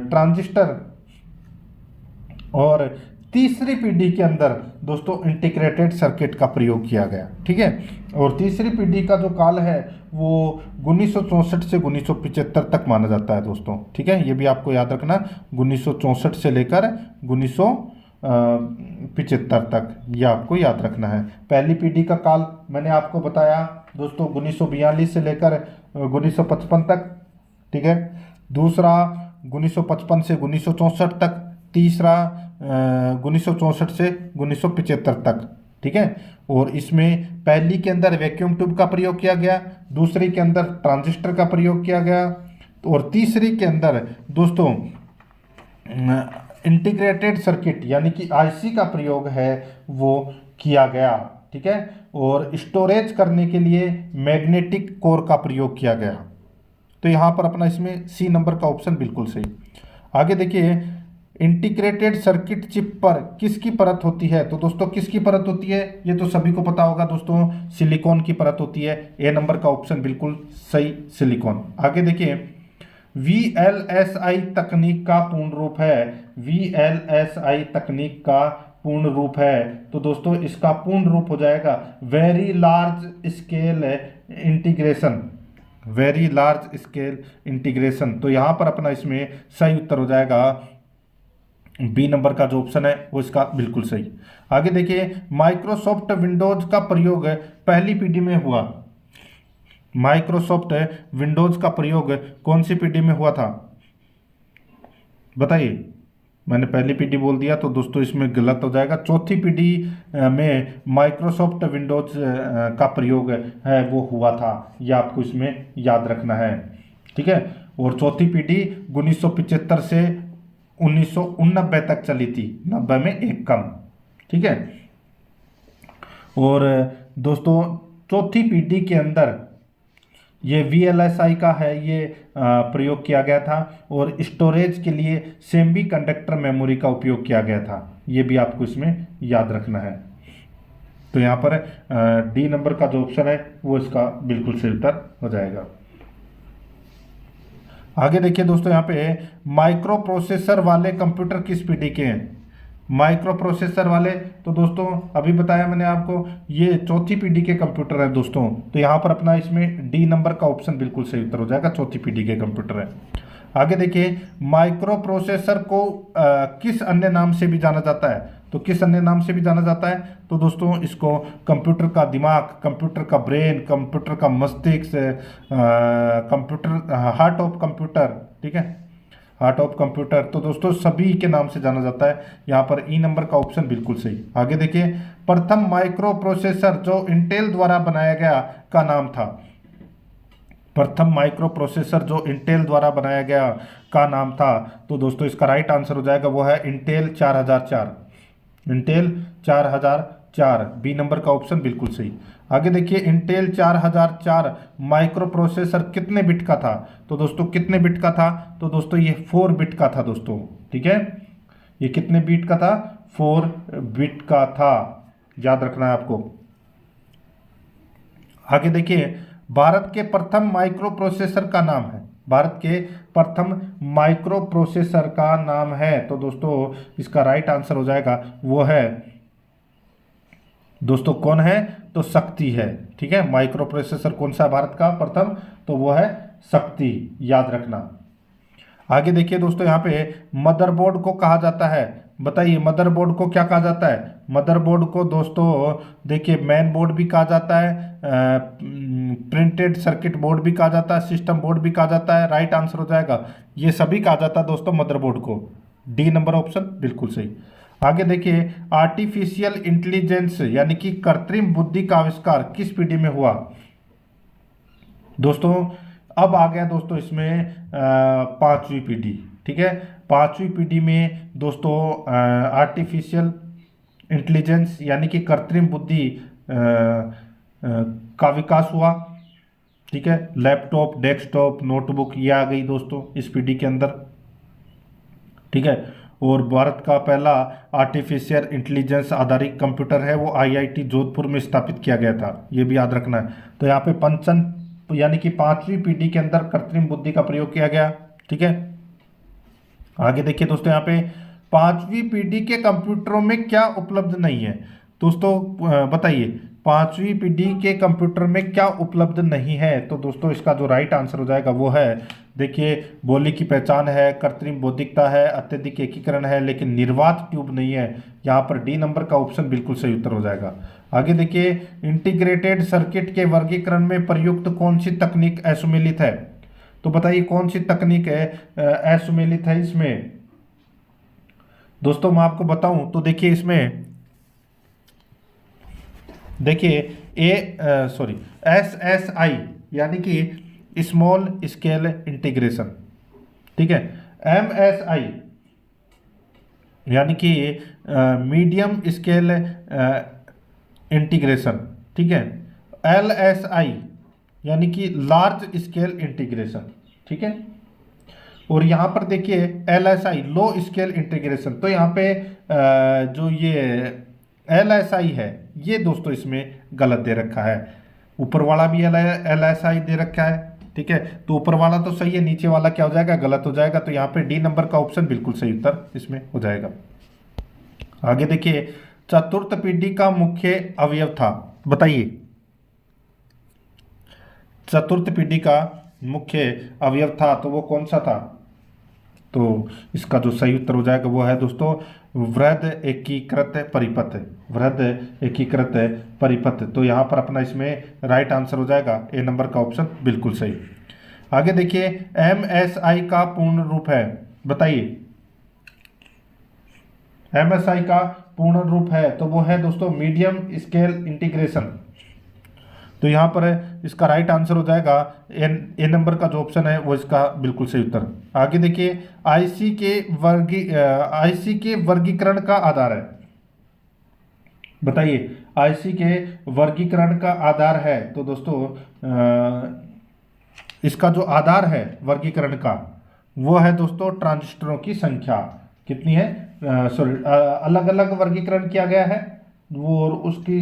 ट्रांजिस्टर और तीसरी पीढ़ी के अंदर दोस्तों इंटीग्रेटेड सर्किट का प्रयोग किया गया। ठीक है, और तीसरी पीढ़ी का जो काल है वो 1964 से 1975 तक माना जाता है दोस्तों। ठीक है, ये भी आपको याद रखना, 1964 से लेकर 1975 तक, ये आपको याद रखना है। पहली पीढ़ी का काल मैंने आपको बताया दोस्तों 1942 से लेकर 1955 तक। ठीक है, दूसरा 1955 से 1964 तक, तीसरा 1964 से 1975 तक। ठीक है, और इसमें पहली के अंदर वैक्यूम ट्यूब का प्रयोग किया गया, दूसरी के अंदर ट्रांजिस्टर का प्रयोग किया गया और तीसरी के अंदर दोस्तों इंटीग्रेटेड सर्किट यानी कि आईसी का प्रयोग है वो किया गया। ठीक है, और स्टोरेज करने के लिए मैग्नेटिक कोर का प्रयोग किया गया। तो यहाँ पर अपना इसमें सी नंबर का ऑप्शन बिल्कुल सही। आगे देखिए इंटीग्रेटेड सर्किट चिप पर किसकी परत होती है? तो दोस्तों किसकी परत होती है ये तो सभी को पता होगा दोस्तों, सिलिकॉन की परत होती है, ए नंबर का ऑप्शन बिल्कुल सही, सिलिकॉन। आगे देखिए VLSI तकनीक का पूर्ण रूप है, VLSI तकनीक का पूर्ण रूप है, तो दोस्तों इसका पूर्ण रूप हो जाएगा very large scale integration, very large scale integration. तो यहाँ पर अपना इसमें सही उत्तर हो जाएगा बी नंबर का जो ऑप्शन है वो इसका बिल्कुल सही। आगे देखिए माइक्रोसॉफ्ट विंडोज का प्रयोग पहली पीढ़ी में हुआ, माइक्रोसॉफ्ट विंडोज का प्रयोग कौन सी पीढ़ी में हुआ था? बताइए, मैंने पहली पीढ़ी बोल दिया तो दोस्तों इसमें गलत हो जाएगा, चौथी पीढ़ी में माइक्रोसॉफ्ट विंडोज का प्रयोग है वो हुआ था, ये आपको इसमें याद रखना है। ठीक है, और चौथी पीढ़ी 1975 से 1989 तक चली थी, 90 में एक कम। ठीक है, और दोस्तों चौथी पीढ़ी के अंदर ये VLSI का है ये प्रयोग किया गया था और स्टोरेज के लिए सेमी कंडक्टर मेमोरी का उपयोग किया गया था, ये भी आपको इसमें याद रखना है। तो यहाँ पर डी नंबर का जो ऑप्शन है वो इसका बिल्कुल सही उत्तर हो जाएगा। आगे देखिए दोस्तों यहाँ पे माइक्रो प्रोसेसर वाले कंप्यूटर किस पीढ़ी के हैं? माइक्रो प्रोसेसर वाले तो दोस्तों अभी बताया मैंने आपको ये चौथी पीढ़ी के कंप्यूटर है दोस्तों। तो यहाँ पर अपना इसमें डी नंबर का ऑप्शन बिल्कुल सही उत्तर हो जाएगा, चौथी पीढ़ी के कंप्यूटर है। आगे देखिए माइक्रो प्रोसेसर को किस अन्य नाम से भी जाना जाता है? तो किस अन्य नाम से भी जाना जाता है? तो दोस्तों इसको कंप्यूटर का दिमाग, कंप्यूटर का ब्रेन, कंप्यूटर का मस्तिष्क, कंप्यूटर, हार्ट ऑफ कंप्यूटर। ठीक है, हार्ट ऑफ कंप्यूटर, तो दोस्तों सभी के नाम से जाना जाता है। यहाँ पर ई नंबर का ऑप्शन बिल्कुल सही। आगे देखिए, प्रथम माइक्रो प्रोसेसर जो इंटेल द्वारा बनाया गया का नाम था। प्रथम माइक्रो प्रोसेसर जो इंटेल द्वारा बनाया गया का नाम था, तो दोस्तों इसका राइट आंसर हो जाएगा वो है इंटेल 4004। इंटेल 4004, बी नंबर का ऑप्शन बिल्कुल सही। आगे देखिए, इंटेल 4004 माइक्रो प्रोसेसर कितने बिट का था? तो दोस्तों कितने बिट का था? तो दोस्तों ये 4 बिट का था दोस्तों, ठीक है। ये कितने बिट का था? 4 बिट का था, याद रखना है आपको। आगे देखिए, भारत के प्रथम माइक्रो प्रोसेसर का नाम है। भारत के प्रथम माइक्रो प्रोसेसर का नाम है, तो दोस्तों इसका राइट आंसर हो जाएगा वो है दोस्तों, कौन है? तो शक्ति है, ठीक है। माइक्रो प्रोसेसर कौन सा भारत का प्रथम? तो वो है शक्ति, याद रखना। आगे देखिए दोस्तों, यहाँ पे मदरबोर्ड को कहा जाता है, बताइए मदरबोर्ड को क्या कहा जाता है? मदरबोर्ड को दोस्तों देखिए मेन बोर्ड भी कहा जाता है, प्रिंटेड सर्किट बोर्ड भी कहा जाता है, सिस्टम बोर्ड भी कहा जाता है। राइट आंसर हो जाएगा ये सभी कहा जाता है दोस्तों मदरबोर्ड को, डी नंबर ऑप्शन बिल्कुल सही। आगे देखिए, आर्टिफिशियल इंटेलिजेंस यानी कि कृत्रिम बुद्धि का आविष्कार किस पीढ़ी में हुआ? दोस्तों अब आ गया दोस्तों इसमें 5वीं पीढ़ी, ठीक है। 5वीं पीढ़ी में दोस्तों आर्टिफिशियल इंटेलिजेंस यानी कि कृत्रिम बुद्धि का विकास हुआ, ठीक है। लैपटॉप, डेस्कटॉप, नोटबुक ये आ गई दोस्तों इस पीढ़ी के अंदर, ठीक है। और भारत का पहला आर्टिफिशियल इंटेलिजेंस आधारित कंप्यूटर है वो आईआईटी जोधपुर में स्थापित किया गया था, ये भी याद रखना है। तो यहाँ पे पंचम यानी कि 5वीं पीढ़ी के अंदर कृत्रिम बुद्धि का प्रयोग किया गया, ठीक है। आगे देखिए दोस्तों, यहाँ पे 5वीं पीढ़ी के कंप्यूटरों में क्या उपलब्ध नहीं है? दोस्तों बताइए 5वीं पीढ़ी के कंप्यूटर में क्या उपलब्ध नहीं है? तो दोस्तों इसका जो राइट आंसर हो जाएगा वो है, देखिए बोली की पहचान है, कृत्रिम बौद्धिकता है, अत्यधिक एकीकरण है, लेकिन निर्वात ट्यूब नहीं है। यहाँ पर डी नंबर का ऑप्शन बिल्कुल सही उत्तर हो जाएगा। आगे देखिए, इंटीग्रेटेड सर्किट के वर्गीकरण में प्रयुक्त कौन सी तकनीक असुमेलित है? तो बताइए कौन सी तकनीक है असुमेलित है इसमें? दोस्तों मैं आपको बताऊं तो देखिए इसमें देखिए SSI यानी कि स्मॉल स्केल इंटीग्रेशन, ठीक है। MSI यानी कि मीडियम स्केल इंटीग्रेशन, ठीक है। LSI यानी कि लार्ज स्केल इंटीग्रेशन, ठीक है। और यहाँ पर देखिए LSI लो स्केल इंटीग्रेशन, तो यहाँ पे जो ये LSI है ये दोस्तों इसमें गलत दे रखा है। ऊपर वाला भी LSI दे रखा है, ठीक है। तो ऊपर वाला तो सही है, नीचे वाला क्या हो जाएगा? गलत हो जाएगा। तो यहाँ पे डी नंबर का ऑप्शन बिल्कुल सही उत्तर इसमें हो जाएगा। आगे देखिए, चतुर्थ पीढ़ी का मुख्य अवयव था, बताइए चतुर्थ पीढ़ी का मुख्य अवयव था तो वो कौन सा था? तो इसका जो सही उत्तर हो जाएगा वो है दोस्तों वृहद एकीकृत परिपथ, वृहद एकीकृत परिपथ। तो यहाँ पर अपना इसमें राइट आंसर हो जाएगा ए नंबर का ऑप्शन बिल्कुल सही। आगे देखिए, MSI का पूर्ण रूप है, बताइए MSI का पूर्ण रूप है तो वो है दोस्तों मीडियम स्केल इंटीग्रेशन। तो यहाँ पर इसका राइट आंसर हो जाएगा ए नंबर का जो ऑप्शन है वो इसका बिल्कुल सही उत्तर। आगे देखिए, आईसी के वर्गीकरण का आधार है, बताइए आईसी के वर्गीकरण का आधार है। तो दोस्तों इसका जो आधार है वर्गीकरण का वो है दोस्तों ट्रांजिस्टरों की संख्या कितनी है, अलग अलग वर्गीकरण किया गया है वो, और उसकी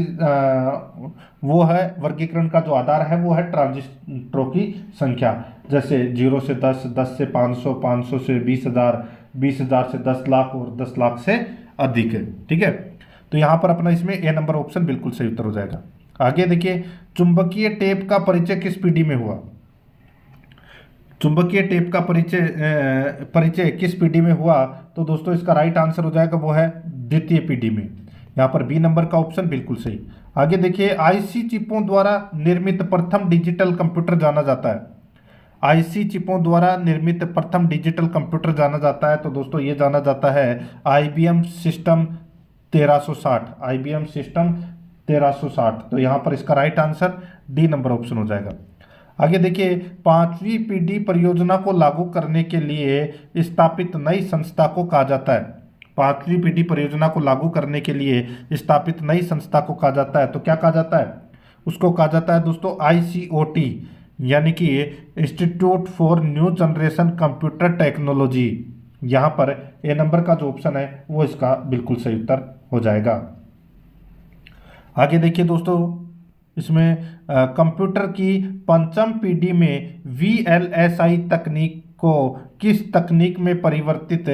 वो है वर्गीकरण का जो आधार है वो है ट्रांजिस्टरों की संख्या। जैसे 0 से 10, 10 से 500, 500 से 20,000, 20,000 से 10 लाख और 10 लाख से अधिक है, ठीक है। तो यहाँ पर अपना इसमें ए नंबर ऑप्शन बिल्कुल सही उत्तर हो जाएगा। आगे देखिए, चुंबकीय टेप का परिचय किस पीढ़ी में हुआ? चुंबकीय टेप का परिचय किस पीढ़ी में हुआ? तो दोस्तों इसका राइट आंसर हो जाएगा वो है द्वितीय पीढ़ी में। यहाँ पर बी नंबर का ऑप्शन बिल्कुल सही। आगे देखिए, आईसी चिपों द्वारा निर्मित प्रथम डिजिटल कंप्यूटर जाना जाता है। आईसी चिपों द्वारा निर्मित प्रथम डिजिटल कंप्यूटर जाना जाता है? तो दोस्तों ये जाना जाता है IBM सिस्टम 1360, IBM सिस्टम 1360। तो यहाँ पर इसका right answer D number option हो जाएगा। आगे देखिए, 5वीं पीढ़ी परियोजना को लागू करने के लिए स्थापित नई संस्था को कहा जाता है? 5वीं पीढ़ी परियोजना को लागू करने के लिए स्थापित नई संस्था को कहा जाता है, तो क्या कहा जाता है? उसको कहा जाता है दोस्तों ICOT, यानी कि institute for new generation computer technology. यहाँ पर ए नंबर का जो ऑप्शन है वो इसका बिल्कुल सही उत्तर हो जाएगा। आगे देखिए दोस्तों, इसमें कंप्यूटर की पंचम पीढ़ी में VLSI तकनीक को किस तकनीक में परिवर्तित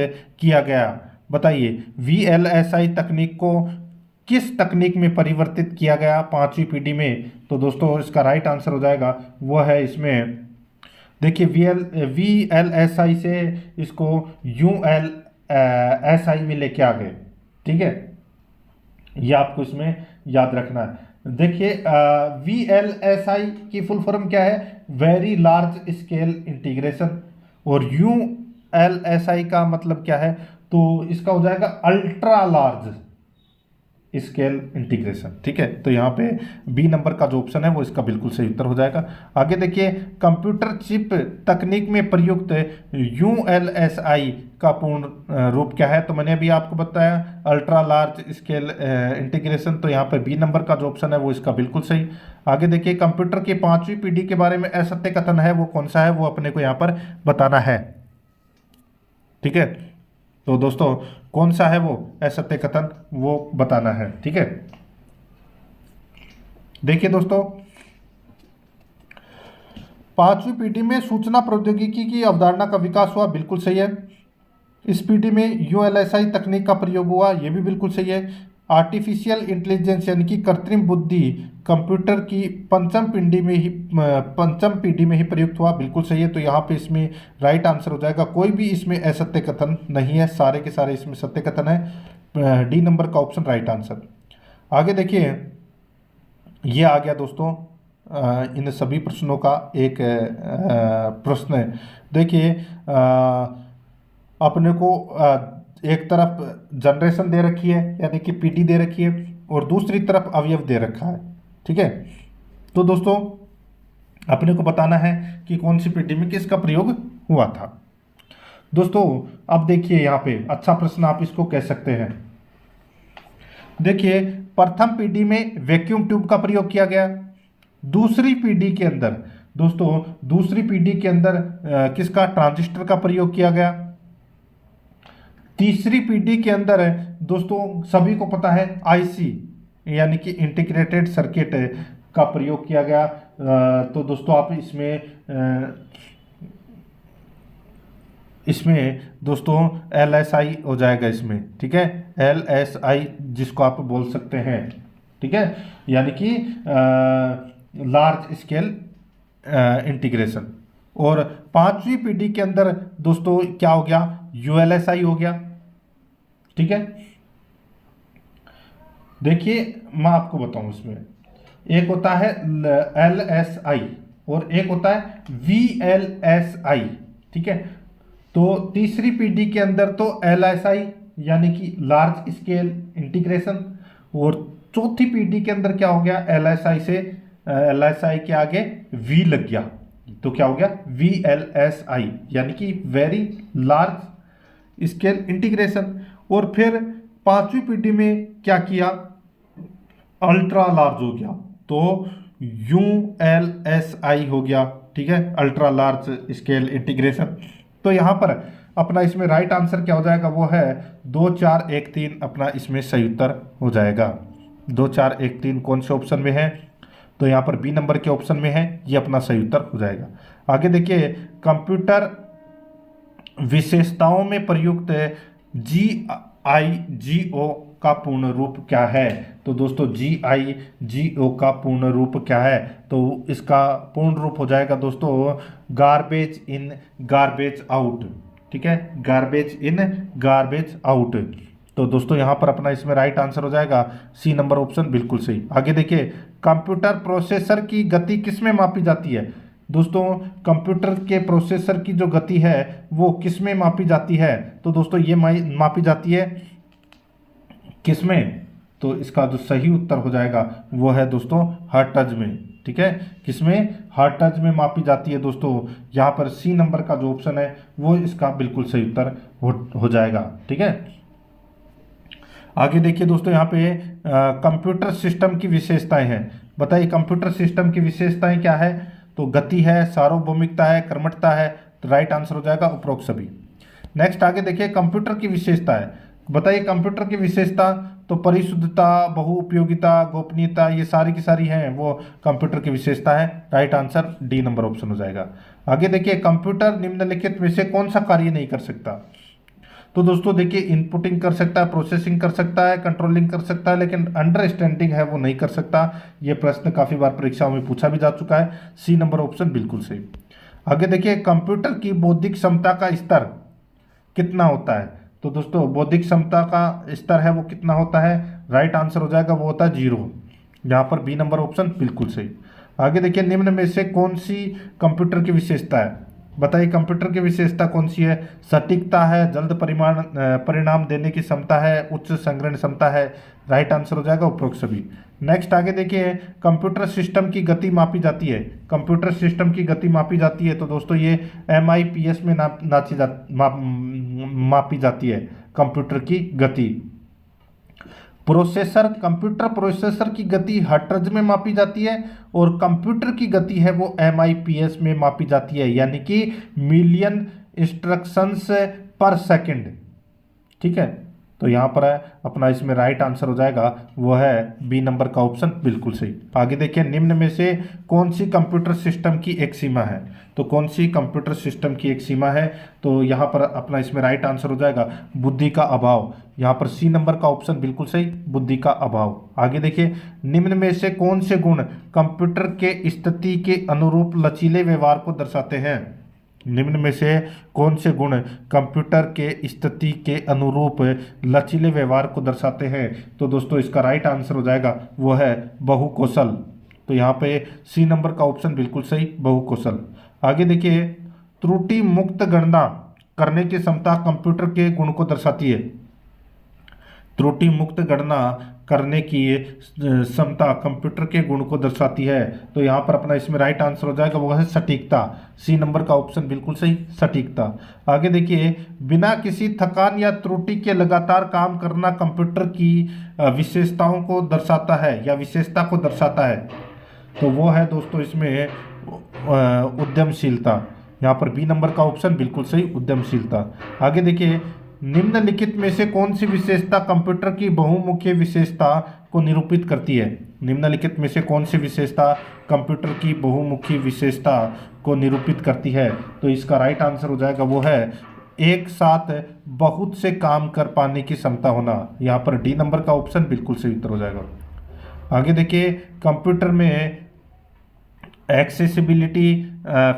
किया गया? बताइए, VLSI तकनीक को किस तकनीक में परिवर्तित किया गया 5वीं पीढ़ी में? तो दोस्तों इसका राइट आंसर हो जाएगा वो है इसमें, देखिए VLSI से इसको ULSI में लेके आ गए। ठीक है, ये आपको इसमें याद रखना है। देखिए VLSI की फुल फॉर्म क्या है? Very large scale integration. और ULSI का मतलब क्या है? तो इसका हो जाएगा अल्ट्रा लार्ज स्केल इंटीग्रेशन। ठीक है, तो यहाँ पे बी नंबर का जो ऑप्शन है वो इसका बिल्कुल सही उत्तर हो जाएगा। आगे देखिए, कंप्यूटर चिप तकनीक में प्रयुक्त ULSI का पूर्ण रूप क्या है? तो मैंने अभी आपको बताया अल्ट्रा लार्ज स्केल इंटीग्रेशन। तो यहाँ पे बी नंबर का जो ऑप्शन है वो इसका बिल्कुल सही। आगे देखिए, कंप्यूटर की 5वीं पीढ़ी के बारे में असत्य कथन है, वो कौन सा है? वो अपने को यहाँ पर बताना है। ठीक है, तो दोस्तों कौन सा है वो असत्य कथन, वो बताना है। ठीक है, देखिए दोस्तों, 5वीं पीढ़ी में सूचना प्रौद्योगिकी की अवधारणा का विकास हुआ, बिल्कुल सही है। इस पीढ़ी में ULSI तकनीक का प्रयोग हुआ, यह भी बिल्कुल सही है। आर्टिफिशियल इंटेलिजेंस यानी कि कृत्रिम बुद्धि कंप्यूटर की पंचम पीढ़ी में ही प्रयुक्त हुआ, बिल्कुल सही है। तो यहाँ पे इसमें राइट आंसर हो जाएगा, कोई भी इसमें असत्य कथन नहीं है, सारे के सारे इसमें सत्य कथन है। डी नंबर का ऑप्शन राइट आंसर। आगे देखिए, ये आ गया दोस्तों इन सभी प्रश्नों का एक प्रश्न है। देखिए अपने को एक तरफ जनरेशन दे रखी है यानी कि पीढ़ी दे रखी है और दूसरी तरफ अवयव दे रखा है। ठीक है, तो दोस्तों अपने को बताना है कि कौन सी पीढ़ी में किसका प्रयोग हुआ था। दोस्तों अब देखिए, यहाँ पे अच्छा प्रश्न आप इसको कह सकते हैं। देखिए, प्रथम पीढ़ी में वैक्यूम ट्यूब का प्रयोग किया गया। दूसरी पीढ़ी के अंदर दोस्तों, दूसरी पीढ़ी के अंदर किसका? ट्रांजिस्टर का प्रयोग किया गया। तीसरी पीढ़ी के अंदर दोस्तों सभी को पता है IC यानी कि इंटीग्रेटेड सर्किट का प्रयोग किया गया। तो दोस्तों आप इसमें दोस्तों LSI हो जाएगा इसमें। ठीक है, LSI जिसको आप बोल सकते हैं। ठीक है, यानी कि लार्ज स्केल इंटीग्रेशन। और 5वीं पीढ़ी के अंदर दोस्तों क्या हो गया? ULSI हो गया। ठीक है, देखिए मैं आपको बताऊं, इसमें एक होता है LSI और एक होता है VLSI। ठीक है, तो तीसरी पीढ़ी के अंदर तो LSI यानी कि लार्ज स्केल इंटीग्रेशन, और चौथी पीढ़ी के अंदर क्या हो गया? LSI से LSI के आगे V लग गया, तो क्या हो गया? VLSI यानी कि वेरी लार्ज स्केल इंटीग्रेशन। और फिर 5वीं पीढ़ी में क्या किया? अल्ट्रा लार्ज हो गया, तो ULSI हो गया। ठीक है, अल्ट्रा लार्ज स्केल इंटीग्रेशन। तो यहाँ पर अपना इसमें राइट आंसर क्या हो जाएगा? वो है 2 4 1 3 अपना इसमें सही उत्तर हो जाएगा। 2 4 1 3 कौन से ऑप्शन में है? तो यहाँ पर बी नंबर के ऑप्शन में है, ये अपना सही उत्तर हो जाएगा। आगे देखिए, कंप्यूटर विशेषताओं में प्रयुक्त GIGO का पूर्ण रूप क्या है? तो दोस्तों GIGO का पूर्ण रूप क्या है? तो इसका पूर्ण रूप हो जाएगा दोस्तों गार्बेज इन गार्बेज आउट। ठीक है, गार्बेज इन गार्बेज आउट। तो दोस्तों यहाँ पर अपना इसमें राइट आंसर हो जाएगा सी नंबर ऑप्शन, बिल्कुल सही। आगे देखिए, कंप्यूटर प्रोसेसर की गति किस में मापी जाती है? दोस्तों कंप्यूटर के प्रोसेसर की जो गति है वो किस में मापी जाती है? तो दोस्तों ये मापी जाती है किस में? तो इसका जो सही उत्तर हो जाएगा वो है दोस्तों हर्ट्ज में। ठीक है, किसमें? हर्ट्ज में मापी जाती है दोस्तों। यहाँ पर सी नंबर का जो ऑप्शन है वो इसका बिल्कुल सही उत्तर हो जाएगा। ठीक है, आगे देखिए दोस्तों, यहाँ पे कंप्यूटर सिस्टम की विशेषताएं हैं। बताइए कंप्यूटर सिस्टम की विशेषताएं क्या है? तो गति है, सार्वभौमिकता है, कर्मठता है। तो राइट आंसर हो जाएगा उपरोक्त सभी। नेक्स्ट आगे देखिए कंप्यूटर की विशेषता है। बताइए कंप्यूटर की विशेषता, तो परिशुद्धता, बहुउपयोगिता, गोपनीयता, ये सारी की सारी हैं वो कंप्यूटर की विशेषता है। Right answer D number option हो जाएगा। आगे देखिए कंप्यूटर निम्नलिखित में से कौन सा कार्य नहीं कर सकता? तो दोस्तों देखिए इनपुटिंग कर सकता है, प्रोसेसिंग कर सकता है, कंट्रोलिंग कर सकता है, लेकिन अंडरस्टैंडिंग है वो नहीं कर सकता। ये प्रश्न काफी बार परीक्षाओं में पूछा भी जा चुका है। सी नंबर ऑप्शन बिल्कुल सही। आगे देखिए कंप्यूटर की बौद्धिक क्षमता का स्तर कितना होता है? तो दोस्तों बौद्धिक क्षमता का स्तर है वो कितना होता है? राइट आंसर हो जाएगा वो होता है 0। यहाँ पर बी नंबर ऑप्शन बिल्कुल सही। आगे देखिए निम्न में से कौन सी कंप्यूटर की विशेषता है? बताइए कंप्यूटर की विशेषता कौन सी है? सटीकता है, जल्द परिणाम देने की क्षमता है, उच्च संग्रहण क्षमता है। राइट आंसर हो जाएगा उपरोक्त सभी। नेक्स्ट आगे देखिए कंप्यूटर सिस्टम की गति मापी जाती है। कंप्यूटर सिस्टम की गति मापी जाती है तो दोस्तों ये MIPS में मापी जाती है कंप्यूटर की गति। प्रोसेसर, कंप्यूटर प्रोसेसर की गति हर्ट्ज में मापी जाती है और कंप्यूटर की गति है वो MIPS में मापी जाती है, यानी कि मिलियन इंस्ट्रक्शंस पर सेकंड। ठीक है, तो यहाँ पर है अपना इसमें राइट आंसर हो जाएगा वो है बी नंबर का ऑप्शन बिल्कुल सही। आगे देखिए निम्न में से कौन सी कंप्यूटर सिस्टम की एक सीमा है? तो कौन सी कंप्यूटर सिस्टम की एक सीमा है? तो यहाँ पर अपना इसमें राइट आंसर हो जाएगा बुद्धि का अभाव। यहाँ पर सी नंबर का ऑप्शन बिल्कुल सही, बुद्धि का अभाव। आगे देखिए निम्न में से कौन से गुण कंप्यूटर के स्थिति के अनुरूप लचीले व्यवहार को दर्शाते हैं? निम्न में से कौन से गुण कंप्यूटर के स्थिति के अनुरूप लचीले व्यवहार को दर्शाते हैं? तो दोस्तों इसका राइट आंसर हो जाएगा वो है बहुकौशल। तो यहाँ पे सी नंबर का ऑप्शन बिल्कुल सही, बहुकौशल। आगे देखिए त्रुटि मुक्त गणना करने की क्षमता कंप्यूटर के गुण को दर्शाती है। त्रुटि मुक्त गणना करने की क्षमता कंप्यूटर के गुण को दर्शाती है। तो यहाँ पर अपना इसमें राइट आंसर हो जाएगा वो है सटीकता। सी नंबर का ऑप्शन बिल्कुल सही, सटीकता। आगे देखिए बिना किसी थकान या त्रुटि के लगातार काम करना कंप्यूटर की विशेषताओं को दर्शाता है या विशेषता को दर्शाता है। तो वो है दोस्तों इसमें उद्यमशीलता। यहाँ पर बी नंबर का ऑप्शन बिल्कुल सही, उद्यमशीलता। आगे देखिए निम्नलिखित में से कौन सी विशेषता कंप्यूटर की बहुमुखी विशेषता को निरूपित करती है? निम्नलिखित में से कौन सी विशेषता कंप्यूटर की बहुमुखी विशेषता को निरूपित करती है? तो इसका राइट आंसर हो जाएगा वो है एक साथ बहुत से काम कर पाने की क्षमता होना। यहाँ पर डी नंबर का ऑप्शन बिल्कुल सही उत्तर हो जाएगा। आगे देखिए कंप्यूटर में एक्सेसिबिलिटी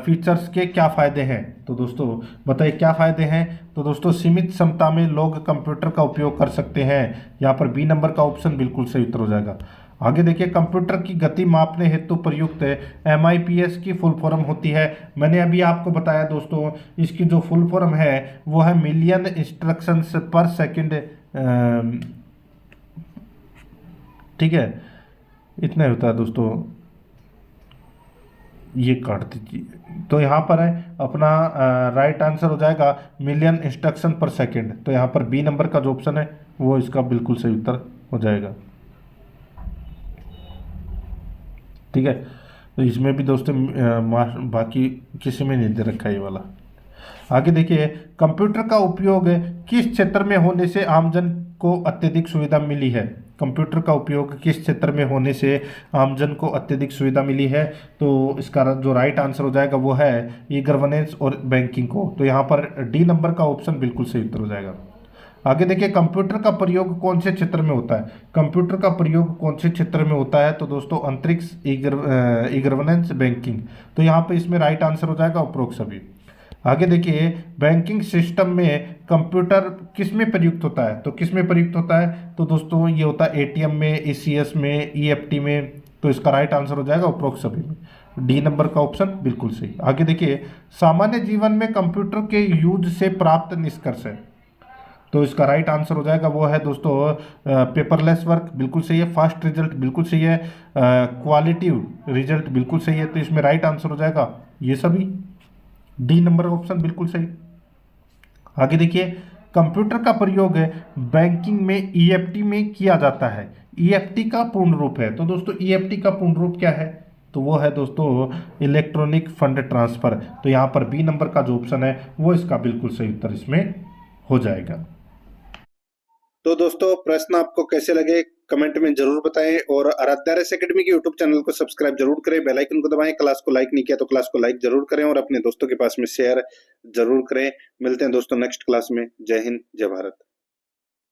फीचर्स के क्या फ़ायदे हैं? तो दोस्तों बताइए क्या फ़ायदे हैं? तो दोस्तों सीमित क्षमता में लोग कंप्यूटर का उपयोग कर सकते हैं। यहाँ पर बी नंबर का ऑप्शन बिल्कुल सही उत्तर हो जाएगा। आगे देखिए कंप्यूटर की गति मापने हेतु प्रयुक्त MIPS की फुल फॉर्म होती है। मैंने अभी आपको बताया दोस्तों इसकी जो फुल फॉर्म है वो है मिलियन इंस्ट्रक्शंस पर सेकेंड। ठीक है, इतना ही होता है दोस्तों, ये काट दीजिए। तो यहाँ पर है अपना राइट आंसर हो जाएगा मिलियन इंस्ट्रक्शन पर सेकंड। तो यहाँ पर बी नंबर का जो ऑप्शन है वो इसका बिल्कुल सही उत्तर हो जाएगा। ठीक है, तो इसमें भी दोस्तों बाकी किसी में नहीं दे रखा है ये वाला। आगे देखिए कंप्यूटर का उपयोग किस क्षेत्र में होने से आमजन को अत्यधिक सुविधा मिली है? कंप्यूटर का उपयोग किस क्षेत्र में होने से आमजन को अत्यधिक सुविधा मिली है? तो इसका जो राइट आंसर हो जाएगा वो है ई गवर्नेंस और बैंकिंग को। तो यहाँ पर डी नंबर का ऑप्शन बिल्कुल सही उत्तर हो जाएगा। आगे देखिए कंप्यूटर का प्रयोग कौन से क्षेत्र में होता है? कंप्यूटर का प्रयोग कौन से क्षेत्र में होता है? तो दोस्तों अंतरिक्ष, ई गवर्नेंस, बैंकिंग। तो यहाँ पे इसमें राइट आंसर हो जाएगा उपरोक्त सभी। आगे देखिए बैंकिंग सिस्टम में कंप्यूटर किस में प्रयुक्त होता है? तो किस में प्रयुक्त होता है? तो दोस्तों ये होता है ATM में, ECS में, EFT में। तो इसका राइट आंसर हो जाएगा उपरोक्त सभी में। डी नंबर का ऑप्शन बिल्कुल सही। आगे देखिए, सामान्य जीवन में कंप्यूटर के यूज से प्राप्त निष्कर्ष है, तो इसका राइट आंसर हो जाएगा वो है दोस्तों पेपरलेस वर्क, बिल्कुल सही है। फास्ट रिजल्ट बिल्कुल सही है। क्वालिटिव रिजल्ट बिल्कुल सही है। तो इसमें राइट आंसर हो जाएगा ये सभी, डी नंबर का ऑप्शन बिल्कुल सही। आगे देखिए, कंप्यूटर का प्रयोग बैंकिंग में ईएफटी में किया जाता है। ईएफटी का पूर्ण रूप है, तो दोस्तों ईएफटी का पूर्ण रूप क्या है, तो वो है दोस्तों इलेक्ट्रॉनिक फंड ट्रांसफर। तो यहाँ पर बी नंबर का जो ऑप्शन है वो इसका बिल्कुल सही उत्तर इसमें हो जाएगा। तो दोस्तों प्रश्न आपको कैसे लगे कमेंट में जरूर बताएं, और आराध्या रेस एकेडमी के यूट्यूब चैनल को सब्सक्राइब जरूर करें, बेल आइकन को दबाएं। क्लास को लाइक नहीं किया तो क्लास को लाइक जरूर करें और अपने दोस्तों के पास में शेयर जरूर करें। मिलते हैं दोस्तों नेक्स्ट क्लास में। जय हिंद, जय भारत।